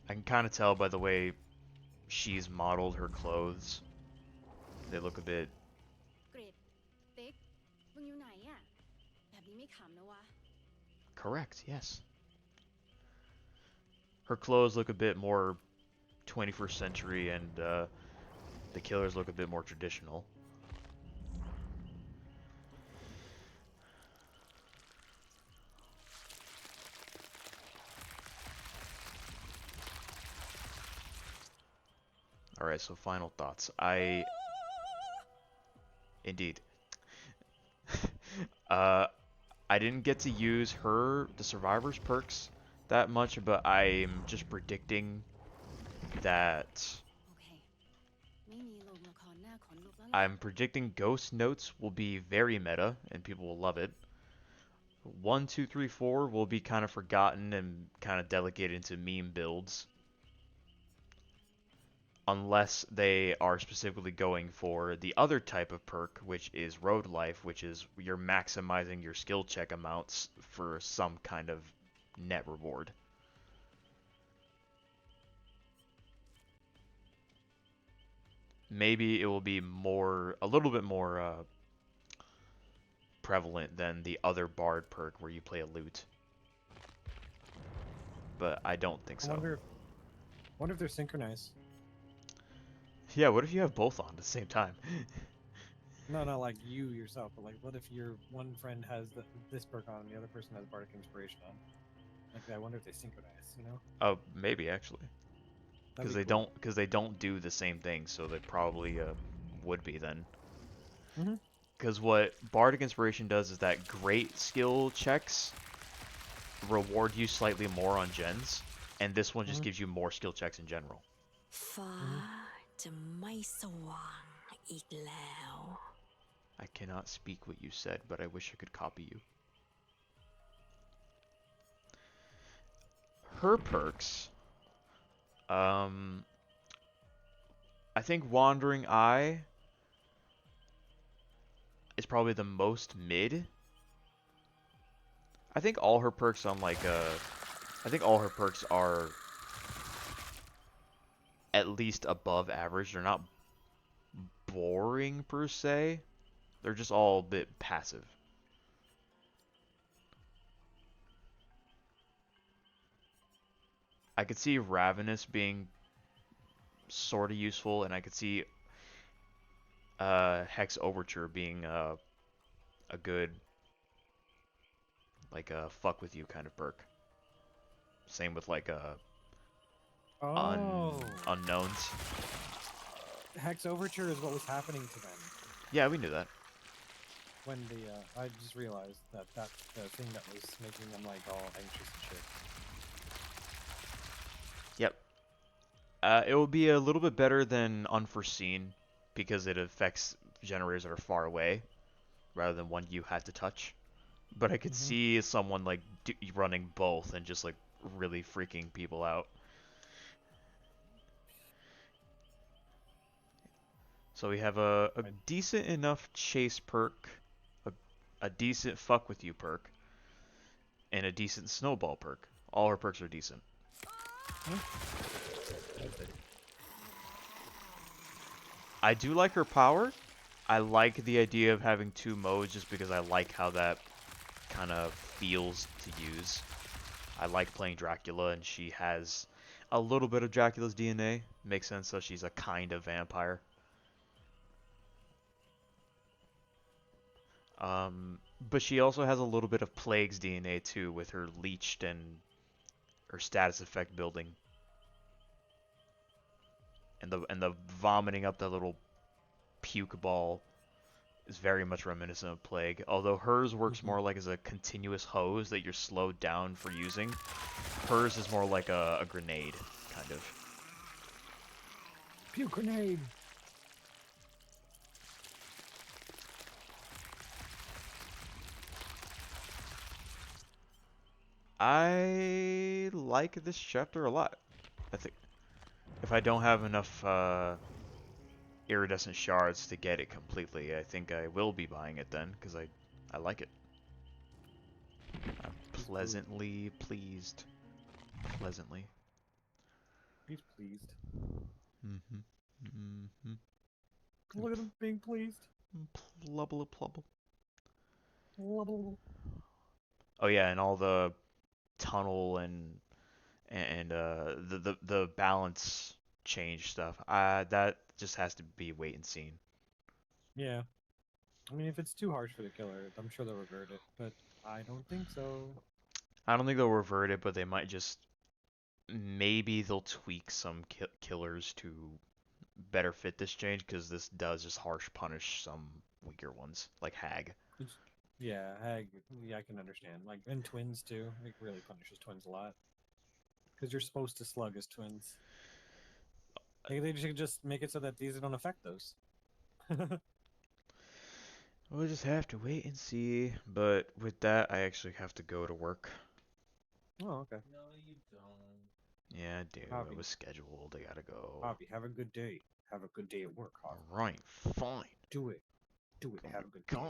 Speaker 1: I can kind of tell by the way she's modeled her clothes. They look a bit
Speaker 6: เกรดติ๊กมึงอยู่ไหนอะแบบนี้ไม่ขำนะวะ
Speaker 1: correct. Yes. Her clothes look a bit more 21st century, and the killers look a bit more traditional. All right. So final thoughts. Indeed. uh, I didn't get to use the survivor's perks that much, but I'm just predicting that
Speaker 6: โอเคไม่มีโรงละครหน้าขนลุกแล้วล่ะ
Speaker 1: I'm predicting Ghost Notes will be very meta and people will love it. 1, 2, 3, 4 will be kind of forgotten and kind of delegated into meme builds. Unless they are specifically going for the other type of perk, which is Road Life, which is you're maximizing your skill check amounts for some kind of net reward. Maybe it will be a little bit more prevalent than the other Bard perk where you play a lute. But I don't think
Speaker 3: I
Speaker 1: so.
Speaker 3: wonder if they're synchronized.
Speaker 1: Yeah, what if you have both on at the same time?
Speaker 3: No, not like you yourself, but like, what if your one friend has this perk on and the other person has Bardic Inspiration on? Like, I wonder if they synchronize. You know?
Speaker 1: Oh, maybe actually,
Speaker 3: That'd be cool.
Speaker 1: because they don't do the same thing, so they probably would be then.
Speaker 3: Mhm.
Speaker 1: Because what Bardic Inspiration does is that great skill checks reward you slightly more on gens, and this one just gives you more skill checks in general.
Speaker 6: ฟ้าจะไม่สว่างอีกแล้ว
Speaker 1: I cannot speak what you said, but I wish I could copy you. Her perks. I think Wandering Eye is probably the most mid. I think all her perks on like I think all her perks are at least above average. They're not boring per se. They're just all a bit passive. I could see Ravenous being sort of useful, and I could see Hex Overture being a good like a fuck with you kind of perk. Same with like
Speaker 3: Oh,
Speaker 1: unknowns.
Speaker 3: Hex Overture is what was happening to them
Speaker 1: Yeah, we knew that.
Speaker 3: when I just realized that that's the thing that was making them like all anxious and shit.
Speaker 1: Yep. It will be a little bit better than Unforeseen because it affects generators that are far away rather than one you had to touch. But I could see someone like running both and just like really freaking people out. So we have a
Speaker 3: I-
Speaker 1: decent enough chase perk, a, a decent fuck with you perk, and a decent snowball perk. All her perks are decent.
Speaker 3: That's it.
Speaker 1: I do like her power. I like the idea of having two modes just because I like how that kind of feels to use. I like playing Dracula, and she has a little bit of Dracula's DNA. Makes sense, so she's a kind of vampire. But she also has a little bit of Plague's DNA too, with her leeched and her status effect building, and the vomiting up the little puke ball is very much reminiscent of Plague. Although hers works more like as a continuous hose that you're slowed down for using. Hers is more like a grenade, kind of.
Speaker 3: Puke grenade.
Speaker 1: I like this chapter a lot. I think if I don't have enough iridescent shards to get it completely, I think I will be buying it then, because I like it. I'm pleasantly pleased. Pleasantly.
Speaker 3: He's pleased.
Speaker 1: Mm-hmm. Mm-hmm.
Speaker 3: Look at him being pleased.
Speaker 1: Plubble plubble.
Speaker 3: Lubble.
Speaker 1: Oh yeah, and all the tunnel and the balance change stuff. That just has to be wait and see.
Speaker 3: Yeah. I mean, if it's too harsh for the killer, I'm sure they'll revert it, but I don't think so.
Speaker 1: I don't think they'll revert it, but they might just maybe they'll tweak some killers to better fit this change because this does just harsh punish some weaker ones like Hag.
Speaker 3: Yeah, Hag, yeah, I can understand. Like, and twins too. It really punishes twins a lot. Because you're supposed to slug as twins. They should just make it so that these don't affect those.
Speaker 1: We'll just have to wait and see. But with that, I actually have to go to work.
Speaker 3: Oh, okay.
Speaker 2: No, you don't.
Speaker 1: Yeah, I do.
Speaker 3: Javi.
Speaker 1: It was scheduled. I gotta go.
Speaker 3: Javi, have a good day. Have a good day at work, Javi.
Speaker 1: Alright, fine.
Speaker 3: Do it. Do it. Have a good day.
Speaker 1: Go.